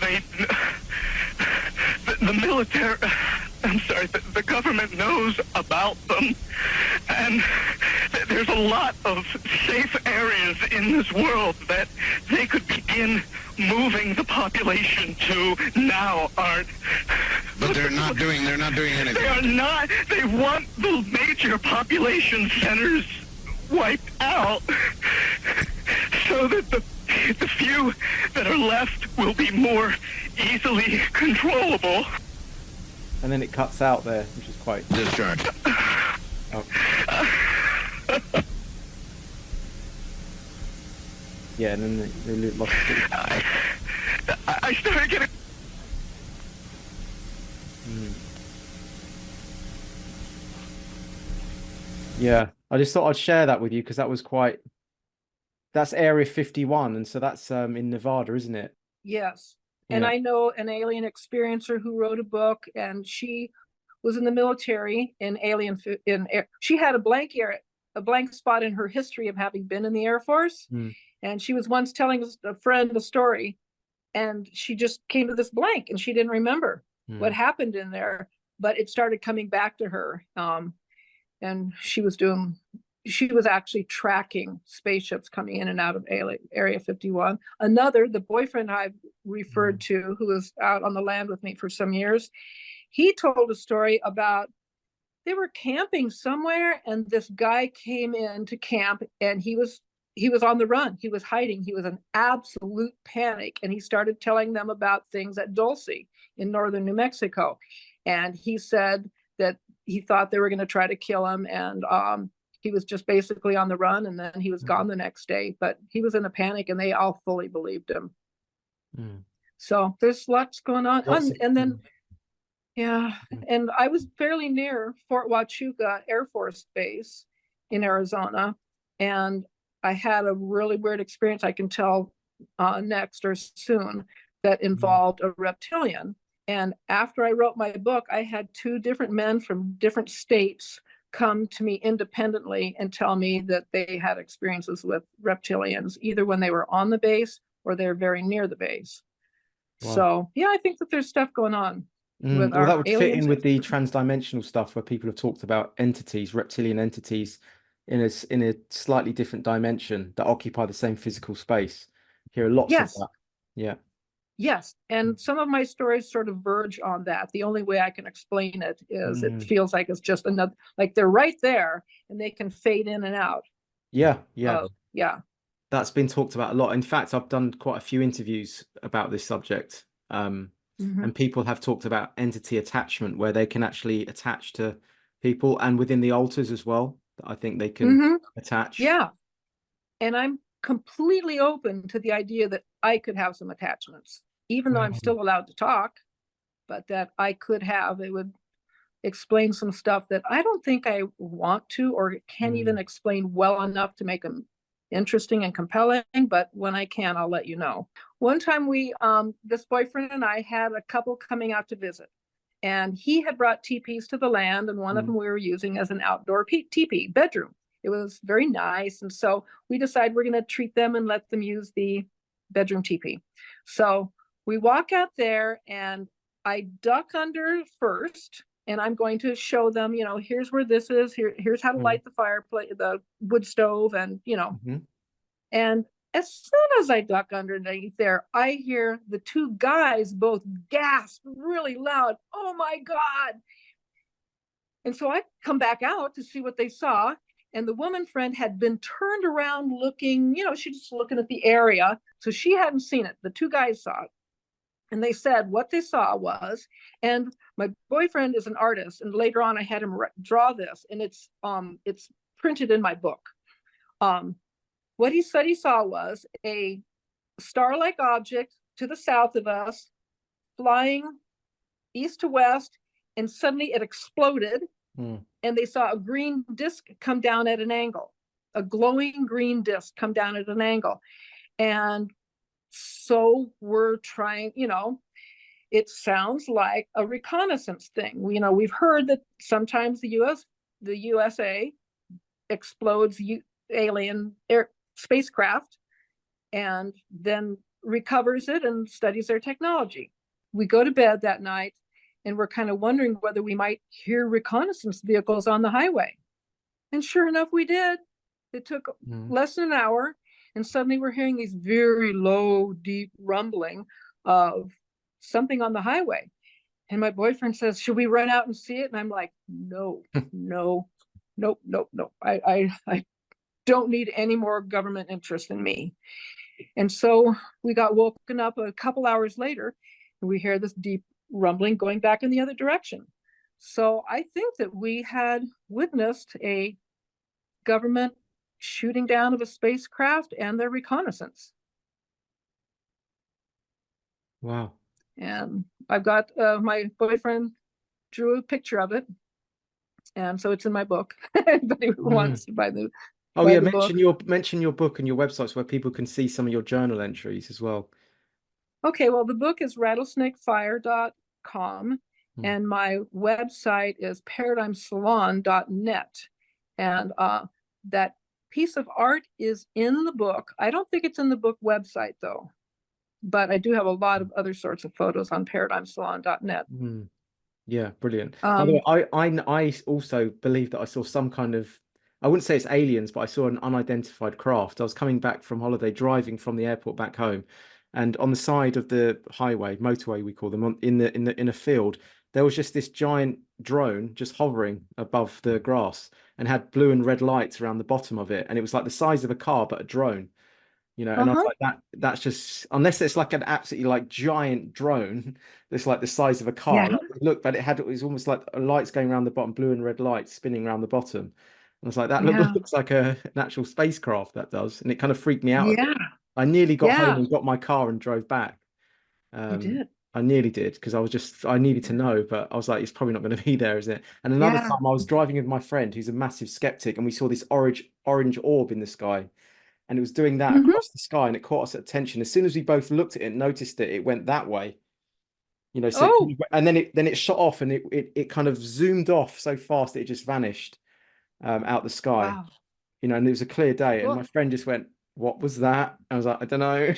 the military, I'm sorry, the government knows about them, and there's a lot of safe areas in this world that they could begin moving the population to now, Art. But they're not doing anything. They are not. They want the major population centers wiped out so that the few that are left will be more easily controllable. And then it cuts out there, which is quite... Discharge. Oh. Yeah, and then they lost it. I started getting... Yeah, I just thought I'd share that with you because that was quite... That's Area 51, and so that's in Nevada, isn't it? Yes. And Yeah. I know an alien experiencer who wrote a book, and she was in the military she had a blank spot in her history of having been in the Air Force. And she was once telling a friend a story, and she just came to this blank and she didn't remember what happened in there, but it started coming back to her. And she was actually tracking spaceships coming in and out of Area 51. The boyfriend I've referred to, who was out on the land with me for some years, he told a story about they were camping somewhere and this guy came in to camp and he was he was on the run. He was hiding. He was in absolute panic. And he started telling them about things at Dulce in northern New Mexico. And he said that he thought they were going to try to kill him. And he was just basically on the run. And then he was gone the next day. But he was in a panic and they all fully believed him. Mm. So there's lots going on. And then, yeah, Mm. and I was fairly near Fort Huachuca Air Force Base in Arizona. And I had a really weird experience I can tell next or soon that involved a reptilian. And after I wrote my book, I had two different men from different states come to me independently and tell me that they had experiences with reptilians, either when they were on the base or they're very near the base. Wow. So yeah, I think that there's stuff going on with Well, our that would fit in aliens. with the transdimensional stuff where people have talked about entities, reptilian entities in a slightly different dimension that occupy the same physical space. Hear lots of Yes. that. Yeah. Yes, and some of my stories sort of verge on that. The only way I can explain it is it feels like it's just another, like they're right there and they can fade in and out. Yeah, yeah. Yeah. That's been talked about a lot. In fact, I've done quite a few interviews about this subject. And people have talked about entity attachment, where they can actually attach to people, and within the altars as well. I think they can attach. Yeah. And I'm completely open to the idea that I could have some attachments, even though I'm still allowed to talk, but that I could have, it would explain some stuff that I don't think I want to or can't even explain well enough to make them interesting and compelling. But when I can, I'll let you know. One time this boyfriend and I had a couple coming out to visit, and he had brought teepees to the land, and one of them we were using as an outdoor teepee bedroom. It was very nice. And so we decided we're going to treat them and let them use the bedroom teepee. So we walk out there and I duck under first, and I'm going to show them, here's where this is, here's how to light the fireplace, the wood stove, and, and as soon as I duck underneath there, I hear the two guys both gasp really loud, "Oh my God." And so I come back out to see what they saw. And the woman friend had been turned around looking, she's just looking at the area. So she hadn't seen it. The two guys saw it. And they said what they saw was, and my boyfriend is an artist, and later on I had him draw this, and it's printed in my book. What he said he saw was a star-like object to the south of us, flying east to west, and suddenly it exploded, and they saw a green disc come down at an angle, a glowing green disc come down at an angle. And so we're trying, it sounds like a reconnaissance thing. We've heard that sometimes the USA explodes alien spacecraft and then recovers it and studies their technology. We go to bed that night and we're kind of wondering whether we might hear reconnaissance vehicles on the highway. And sure enough, we did. It took less than an hour. And suddenly we're hearing these very low, deep rumbling of something on the highway. And my boyfriend says, "Should we run out and see it?" And I'm like, no. I don't need any more government interest in me. And so we got woken up a couple hours later, and we hear this deep rumbling going back in the other direction. So I think that we had witnessed a government shooting down of a spacecraft and their reconnaissance. Wow. And I've got my boyfriend drew a picture of it, and so it's in my book. Anybody who wants to buy the mention your book and your websites where people can see some of your journal entries as well. Okay, well, the book is rattlesnakefire.com, and my website is paradigmsalon.net. And that piece of art is in the book. I don't think it's in the book website though, but I do have a lot of other sorts of photos on paradigmsalon.net. Yeah, brilliant. By the way, I also believe that I saw some kind of, I wouldn't say it's aliens, but I saw an unidentified craft. I was coming back from holiday, driving from the airport back home, and on the side of the highway, motorway we call them, in a field, there was just this giant drone just hovering above the grass and had blue and red lights around the bottom of it, and it was like the size of a car but a drone. And I was Uh-huh. like, that's just, unless it's like an absolutely like giant drone that's like the size of a car. Yeah. Like, look, but it was almost like lights going around the bottom, blue and red lights spinning around the bottom. And I was like, that Yeah. looks like an actual spacecraft, that does. And it kind of freaked me out a bit. Yeah. I nearly got home Yeah. and got my car and drove back. You Um, did. I nearly did because I needed to know, but I was like, it's probably not going to be there, is it? And another Yeah. time I was driving with my friend who's a massive skeptic, and we saw this orange orb in the sky, and it was doing that Hmm. across the sky, and it caught us attention. As soon as we both looked at it and noticed it, it went that way. So Oh, and then it shot off, and it kind of zoomed off so fast that it just vanished out the sky. wow. And it was a clear day, and Well, my friend just went, "What was that?" I was like, "I don't know."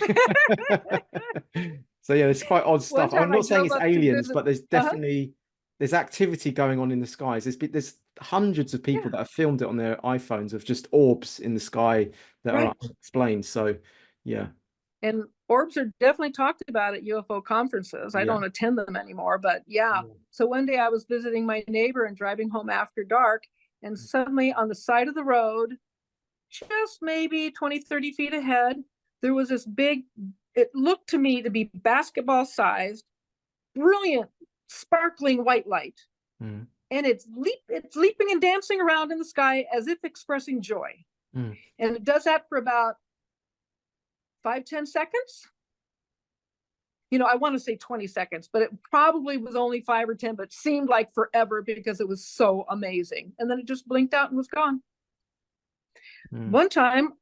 So yeah, it's quite odd one stuff. I'm time I not saying drove it's up to aliens, visit. but there's Uh-huh. definitely there's activity going on in the skies. There's hundreds of people Yeah. that have filmed it on their iPhones of just orbs in the sky that are Right. unexplained. So yeah, And orbs are definitely talked about at UFO conferences. I yeah, don't attend them anymore, but yeah. So one day I was visiting my neighbor and driving home after dark, and suddenly on the side of the road, just maybe 20, 30 feet ahead, there was this big, it looked to me to be basketball sized, brilliant, sparkling white light. Mm. And it's leaping and dancing around in the sky as if expressing joy. Mm. And it does that for about 5-10 seconds. I want to say 20 seconds, but it probably was only 5 or 10, but seemed like forever because it was so amazing. And then it just blinked out and was gone. Mm. One time,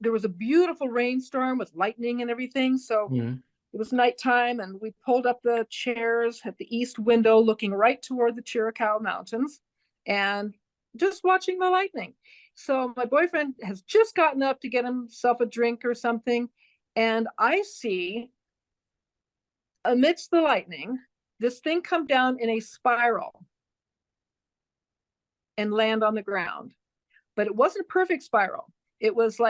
there was a beautiful rainstorm with lightning and everything. So Mm. it was nighttime, and we pulled up the chairs at the east window, looking right toward the Chiricahua Mountains and just watching the lightning. So my boyfriend has just gotten up to get himself a drink or something. And I see, amidst the lightning, this thing come down in a spiral and land on the ground. But it wasn't a perfect spiral. It was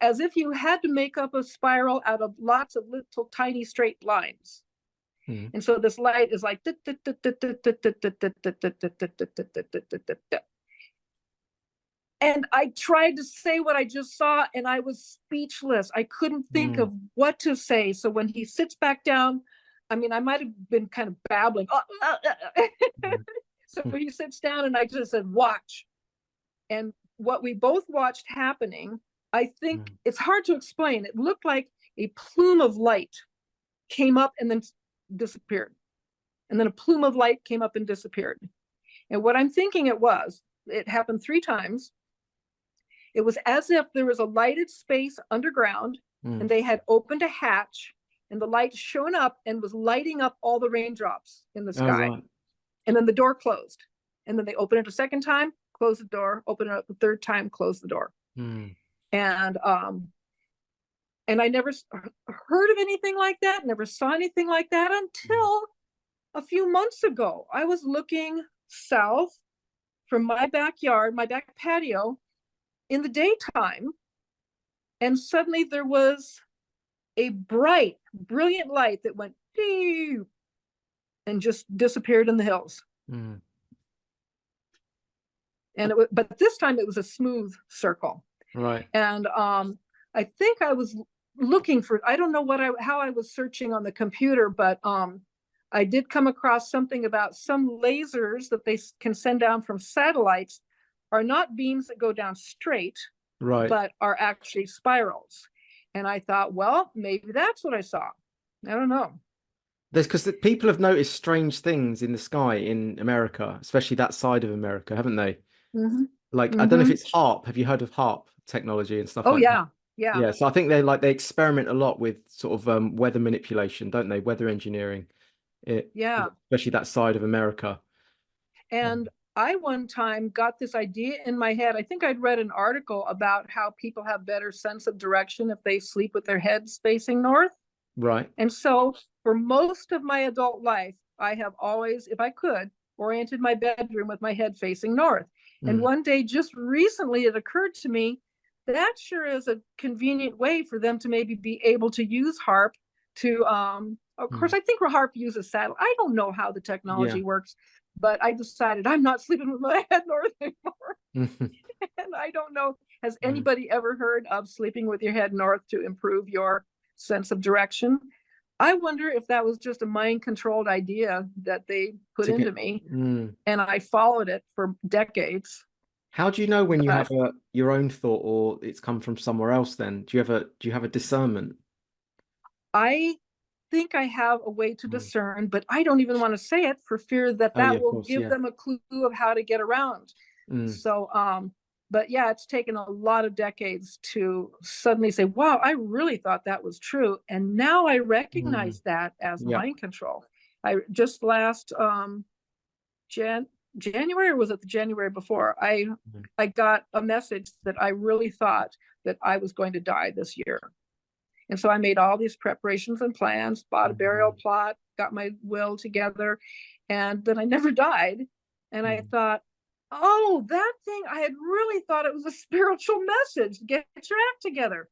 as if you had to make up a spiral out of lots of little tiny straight lines. And so this light is like, and I tried to say what I just saw, and I was speechless. I couldn't think of what to say. So when he sits back down, I mean, I might have been kind of babbling. So he sits down, and I just said, "Watch." And what we both watched happening, I think it's hard to explain. It looked like a plume of light came up and then disappeared. And then a plume of light came up and disappeared. And what I'm thinking it happened 3 times. It was as if there was a lighted space underground, and they had opened a hatch, and the light shone up and was lighting up all the raindrops in the sky. Right. And then the door closed. And then they opened it a second time, close the door, open it up the third time, close the door. And I never heard of anything like that, never saw anything like that until a few months ago. I was looking south from my backyard, my back patio, in the daytime, and suddenly there was a bright, brilliant light that went pew and just disappeared in the hills. And but this time it was a smooth circle. Right. And I think I was looking for, I don't know how I was searching on the computer, but I did come across something about some lasers that they can send down from satellites are not beams that go down straight, Right. but are actually spirals. And I thought, well, maybe that's what I saw. I don't know. Because people have noticed strange things in the sky in America, especially that side of America, haven't they? Like, I don't know if it's HARP. Have you heard of HARP technology and stuff Oh, like that? yeah. Yeah. Yeah. So I think they experiment a lot with sort of weather manipulation, don't they? Weather engineering. Yeah. Especially that side of America. And I one time got this idea in my head. I think I'd read an article about how people have better sense of direction if they sleep with their heads facing north. Right. And so for most of my adult life, I have always, if I could, oriented my bedroom with my head facing north. And one day, just recently, it occurred to me that sure is a convenient way for them to maybe be able to use HARP to Of course, I think HARP uses satellite. I don't know how the technology works, but I decided I'm not sleeping with my head north anymore. And I don't know, has anybody ever heard of sleeping with your head north to improve your sense of direction? I wonder if that was just a mind-controlled idea that they put into me, and I followed it for decades. How do you know when you have your own thought or it's come from somewhere else then? Do you have a discernment? I think I have a way to discern, but I don't even want to say it for fear that will give them a clue of how to get around. So, but yeah, it's taken a lot of decades to suddenly say, wow, I really thought that was true. And now I recognize that as mind control. I just last January, or was it the January before, I got a message that I really thought that I was going to die this year. And so I made all these preparations and plans, bought a burial plot, got my will together, and then I never died. And I thought, oh, that thing, I had really thought it was a spiritual message. Get your act together.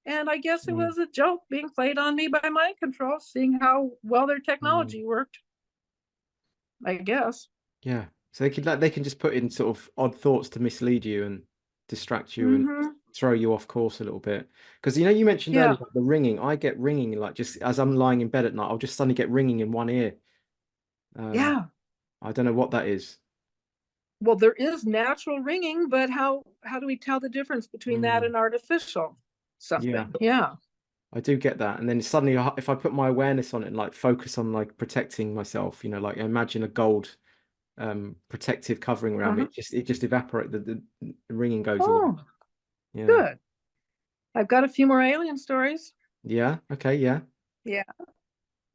And I guess it was a joke being played on me by mind control, seeing how well their technology worked, I guess. Yeah. So they can just put in sort of odd thoughts to mislead you and distract you and throw you off course a little bit. Because you mentioned earlier the ringing. I get ringing like just as I'm lying in bed at night. I'll just suddenly get ringing in one ear. I don't know what that is. Well, there is natural ringing, but how do we tell the difference between that and artificial something? Yeah. I do get that. And then suddenly if I put my awareness on it and like focus on like protecting myself, like imagine a gold protective covering around me, it just evaporates, the ringing goes away. Good. I've got a few more alien stories. Okay.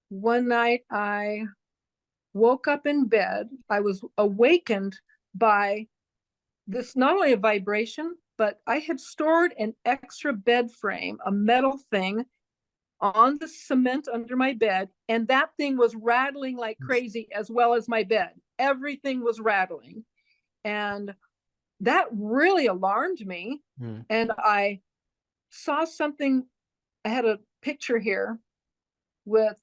One night I woke up in bed. I was awakened by this, not only a vibration, but I had stored an extra bed frame, a metal thing, on the cement under my bed, and that thing was rattling like crazy, as well as my bed. Everything was rattling, and that really alarmed me. And I saw something. I had a picture here with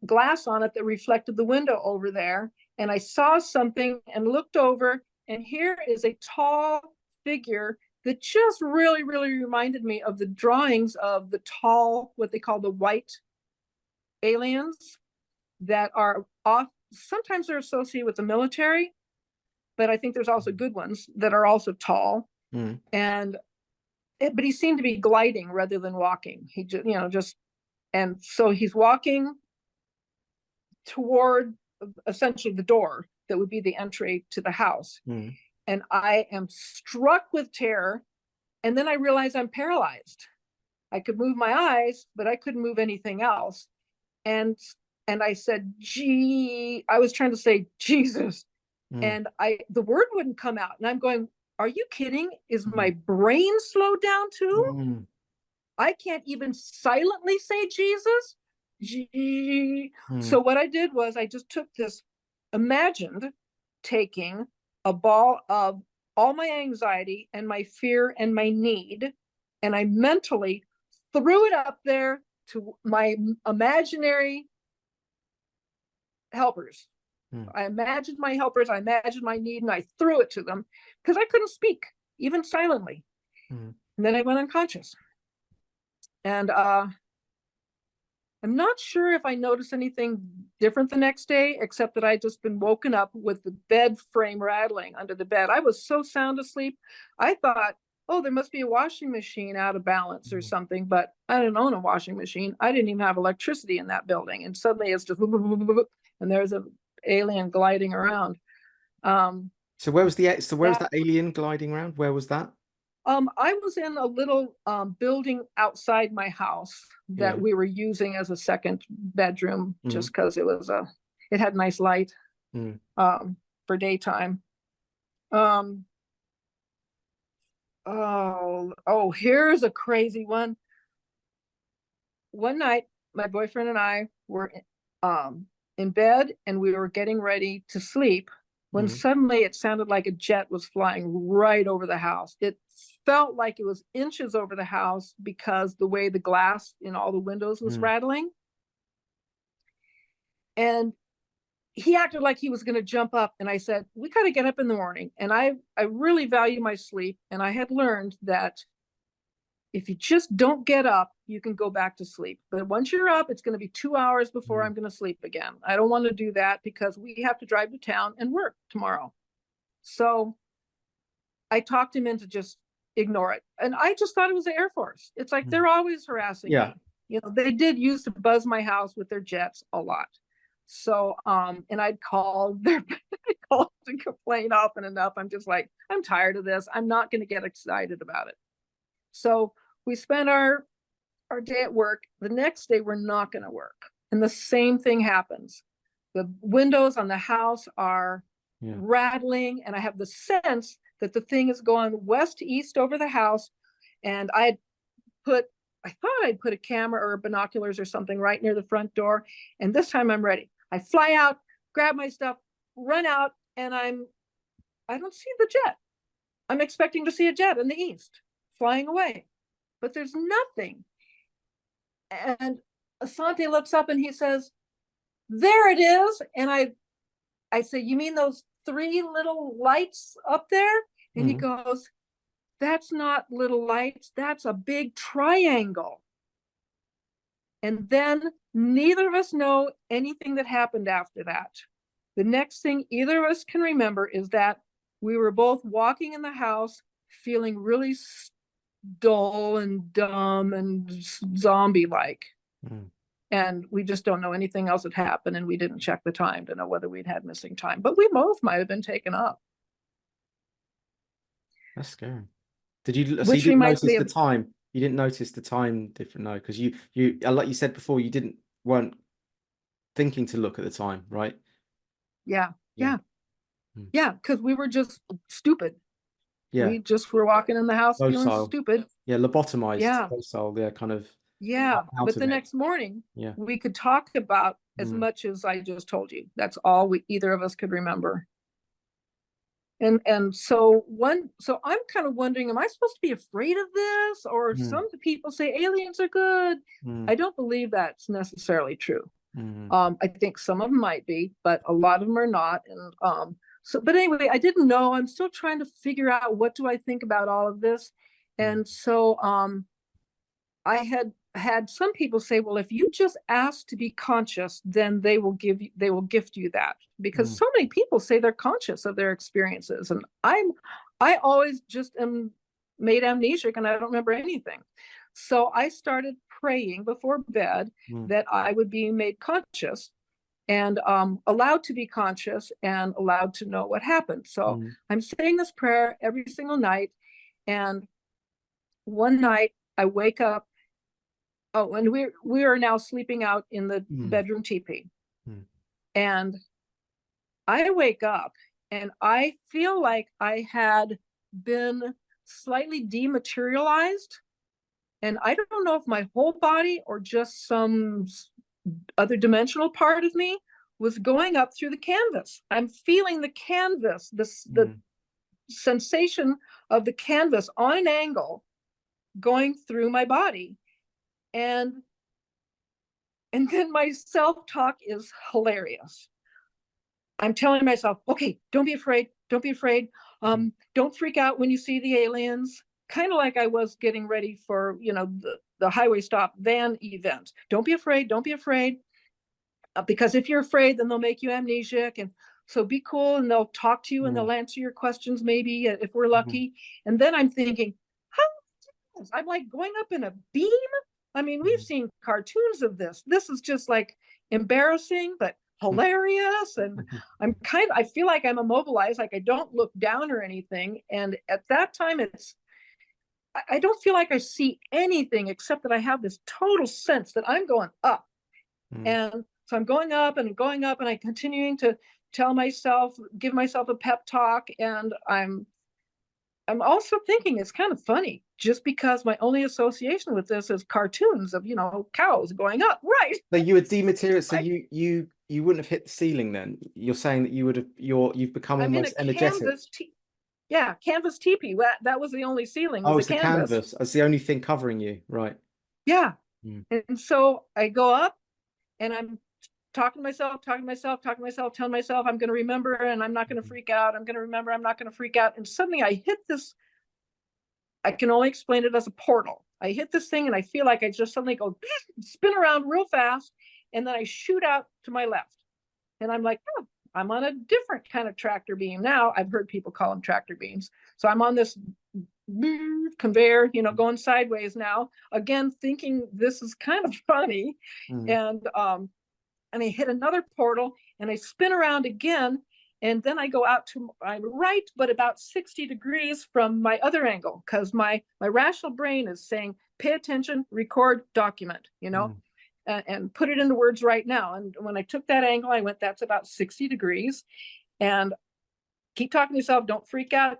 glass on it that reflected the window over there, and I saw something and looked over, and here is a tall figure that just really, really reminded me of the drawings of the tall, what they call the white aliens that are off. Sometimes they're associated with the military, but I think there's also good ones that are also tall. But he seemed to be gliding rather than walking. He just, and so he's walking toward essentially the door that would be the entry to the house. And I am struck with terror. And then I realized I'm paralyzed. I could move my eyes, but I couldn't move anything else. And I said, gee, I was trying to say Jesus. And the word wouldn't come out. And I'm going, are you kidding? Is my brain slowed down too? I can't even silently say Jesus. So what I did was I just took this, imagined taking a ball of all my anxiety and my fear and my need, and I mentally threw it up there to my imaginary helpers. I imagined my helpers, I imagined my need, and I threw it to them because I couldn't speak, even silently. And then I went unconscious. And I'm not sure if I noticed anything different the next day, except that I'd just been woken up with the bed frame rattling under the bed. I was so sound asleep. I thought, oh, there must be a washing machine out of balance or something, but I didn't own a washing machine. I didn't even have electricity in that building. And suddenly it's just, and there's an alien gliding around. So where was that alien gliding around? Where was that? I was in a little building outside my house that we were using as a second bedroom, just because it had nice light for daytime. Here's a crazy one. One night, my boyfriend and I were in bed, and we were getting ready to sleep when suddenly it sounded like a jet was flying right over the house. It felt like it was inches over the house because the way the glass in all the windows was rattling. And he acted like he was going to jump up. And I said, we got to get up in the morning. And I really value my sleep. And I had learned that if you just don't get up, you can go back to sleep. But once you're up, it's going to be 2 hours before I'm going to sleep again. I don't want to do that because we have to drive to town and work tomorrow. So I talked him into just ignore it. And I just thought it was the Air Force. It's like they're always harassing me. You know, they did used to buzz my house with their jets a lot. So, and I'd call to complain often enough. I'm just like, I'm tired of this. I'm not going to get excited about it. So we spent our day at work. The next day, we're not going to work. And the same thing happens. The windows on the house are rattling. And I have the sense that the thing is going west to east over the house. And I thought I'd put a camera or binoculars or something right near the front door. And this time I'm ready. I fly out, grab my stuff, run out, and I don't see the jet. I'm expecting to see a jet in the east flying away, but there's nothing. And Asante looks up and he says, there it is. And I say, you mean those 3 little lights up there? And he goes, that's not little lights. That's a big triangle. And then neither of us know anything that happened after that. The next thing either of us can remember is that we were both walking in the house feeling really dull and dumb and zombie-like. And we just don't know anything else that happened, and we didn't check the time to know whether we'd had missing time. But we both might have been taken up. That's scary. So you didn't notice the time? You didn't notice the time different, no? Because you like you said before, you weren't thinking to look at the time, right? Yeah. Because we were just stupid. Yeah. We just were walking in the house feeling stupid. Yeah, lobotomized. Docile, kind of. Yeah. But the next morning, we could talk about as much as I just told you. That's all either of us could remember. And so I'm kind of wondering, am I supposed to be afraid of this? Or some people say aliens are good. I don't believe that's necessarily true. I think some of them might be, but a lot of them are not. And but anyway, I didn't know. I'm still trying to figure out what do I think about all of this. And so I had some people say, well, if you just ask to be conscious, then they will gift you that, because so many people say they're conscious of their experiences. And I always just am made amnesiac and I don't remember anything. So I started praying before bed that I would be made conscious and allowed to be conscious and allowed to know what happened. So I'm saying this prayer every single night. And one night I wake up. Oh, and we are now sleeping out in the bedroom teepee. And I wake up and I feel like I had been slightly dematerialized. And I don't know if my whole body or just some other dimensional part of me was going up through the canvas. I'm feeling the canvas, the sensation of the canvas on an angle going through my body. And then my self-talk is hilarious. I'm telling myself, okay, don't be afraid. Don't be afraid. Don't freak out when you see the aliens. Kind of like I was getting ready for, the highway stop van event. Don't be afraid. Don't be afraid. Because if you're afraid, then they'll make you amnesiac. And so be cool, and they'll talk to you and they'll answer your questions, maybe, if we're lucky. And then I'm thinking, how? I'm like going up in a beam. I mean, we've seen cartoons of this. This is just like embarrassing, but hilarious. And I feel like I'm immobilized, like I don't look down or anything. And at that time, I don't feel like I see anything except that I have this total sense that I'm going up. And so I'm going up and I'm continuing to give myself a pep talk. And I'm also thinking it's kind of funny, just because my only association with this is cartoons of, cows going up. Right. So you were dematerialized. So you wouldn't have hit the ceiling then. You're saying that you've become almost energetic. Canvas teepee. That was the only ceiling. Oh, it's the canvas. It's the only thing covering you. Right. Yeah. And so I go up and I'm talking to myself, telling myself I'm going to remember and I'm not going to freak out. I'm going to remember, I'm not going to freak out. And suddenly I hit this, I can only explain it as a portal. I hit this thing and I feel like I just suddenly go spin around real fast. And then I shoot out to my left. And I'm like, oh, I'm on a different kind of tractor beam now. I've heard people call them tractor beams. So I'm on this conveyor, going sideways now, again, thinking this is kind of funny. And I hit another portal and I spin around again. And then I go out to my right, but about 60 degrees from my other angle, because my rational brain is saying, pay attention, record, document, and put it into words right now. And when I took that angle, I went, that's about 60 degrees. And keep talking to yourself, don't freak out,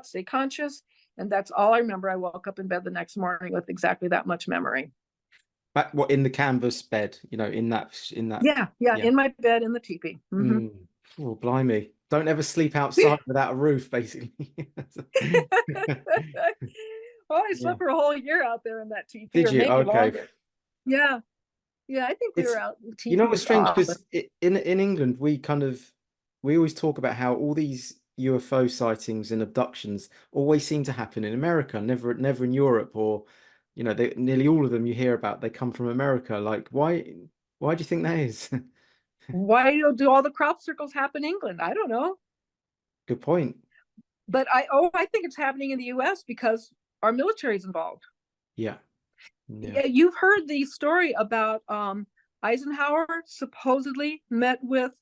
stay conscious. And that's all I remember. I woke up in bed the next morning with exactly that much memory. What, in the canvas bed, in that yeah, in my bed in the teepee. Oh, blimey. Don't ever sleep outside without a roof, basically. Well, I slept for a whole year out there in that teepee. Did you? Okay. Longer. Yeah, I think we were out in the teepee. It's strange because in England we always talk about how all these UFO sightings and abductions always seem to happen in America, never in Europe, or nearly all of them you hear about, they come from America. Like, why do you think that is? Why do all the crop circles happen in England? I don't know. Good point. But I think it's happening in the US because our military is involved. Yeah, you've heard the story about Eisenhower supposedly met with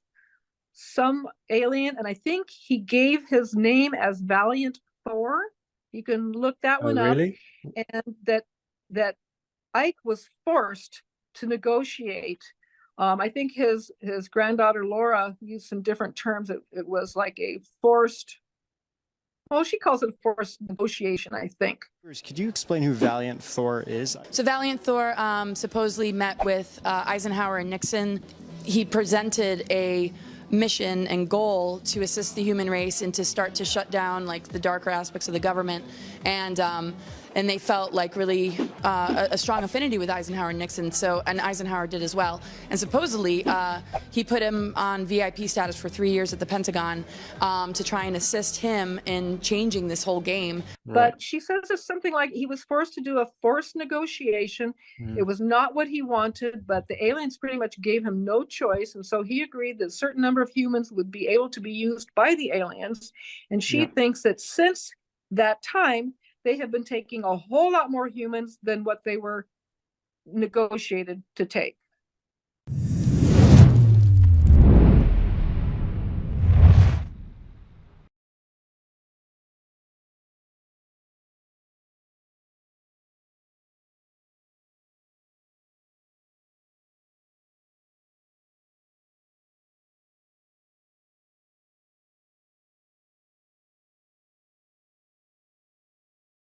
some alien, and I think he gave his name as Valiant Thor. You can look that one up. Really? And that Ike was forced to negotiate. I think his granddaughter Laura used some different terms. It was like a forced, well, she calls it forced negotiation, I think. Could you explain who Valiant Thor is? So Valiant Thor supposedly met with Eisenhower and Nixon. He presented a mission and goal to assist the human race and to start to shut down like the darker aspects of the government, and they felt like really a strong affinity with Eisenhower and Nixon, and Eisenhower did as well. And supposedly he put him on VIP status for 3 years at the Pentagon to try and assist him in changing this whole game. But she says it's something like he was forced to do a forced negotiation. It was not what he wanted, but the aliens pretty much gave him no choice. And so he agreed that a certain number of humans would be able to be used by the aliens. And she thinks that since that time, they have been taking a whole lot more humans than what they were negotiated to take.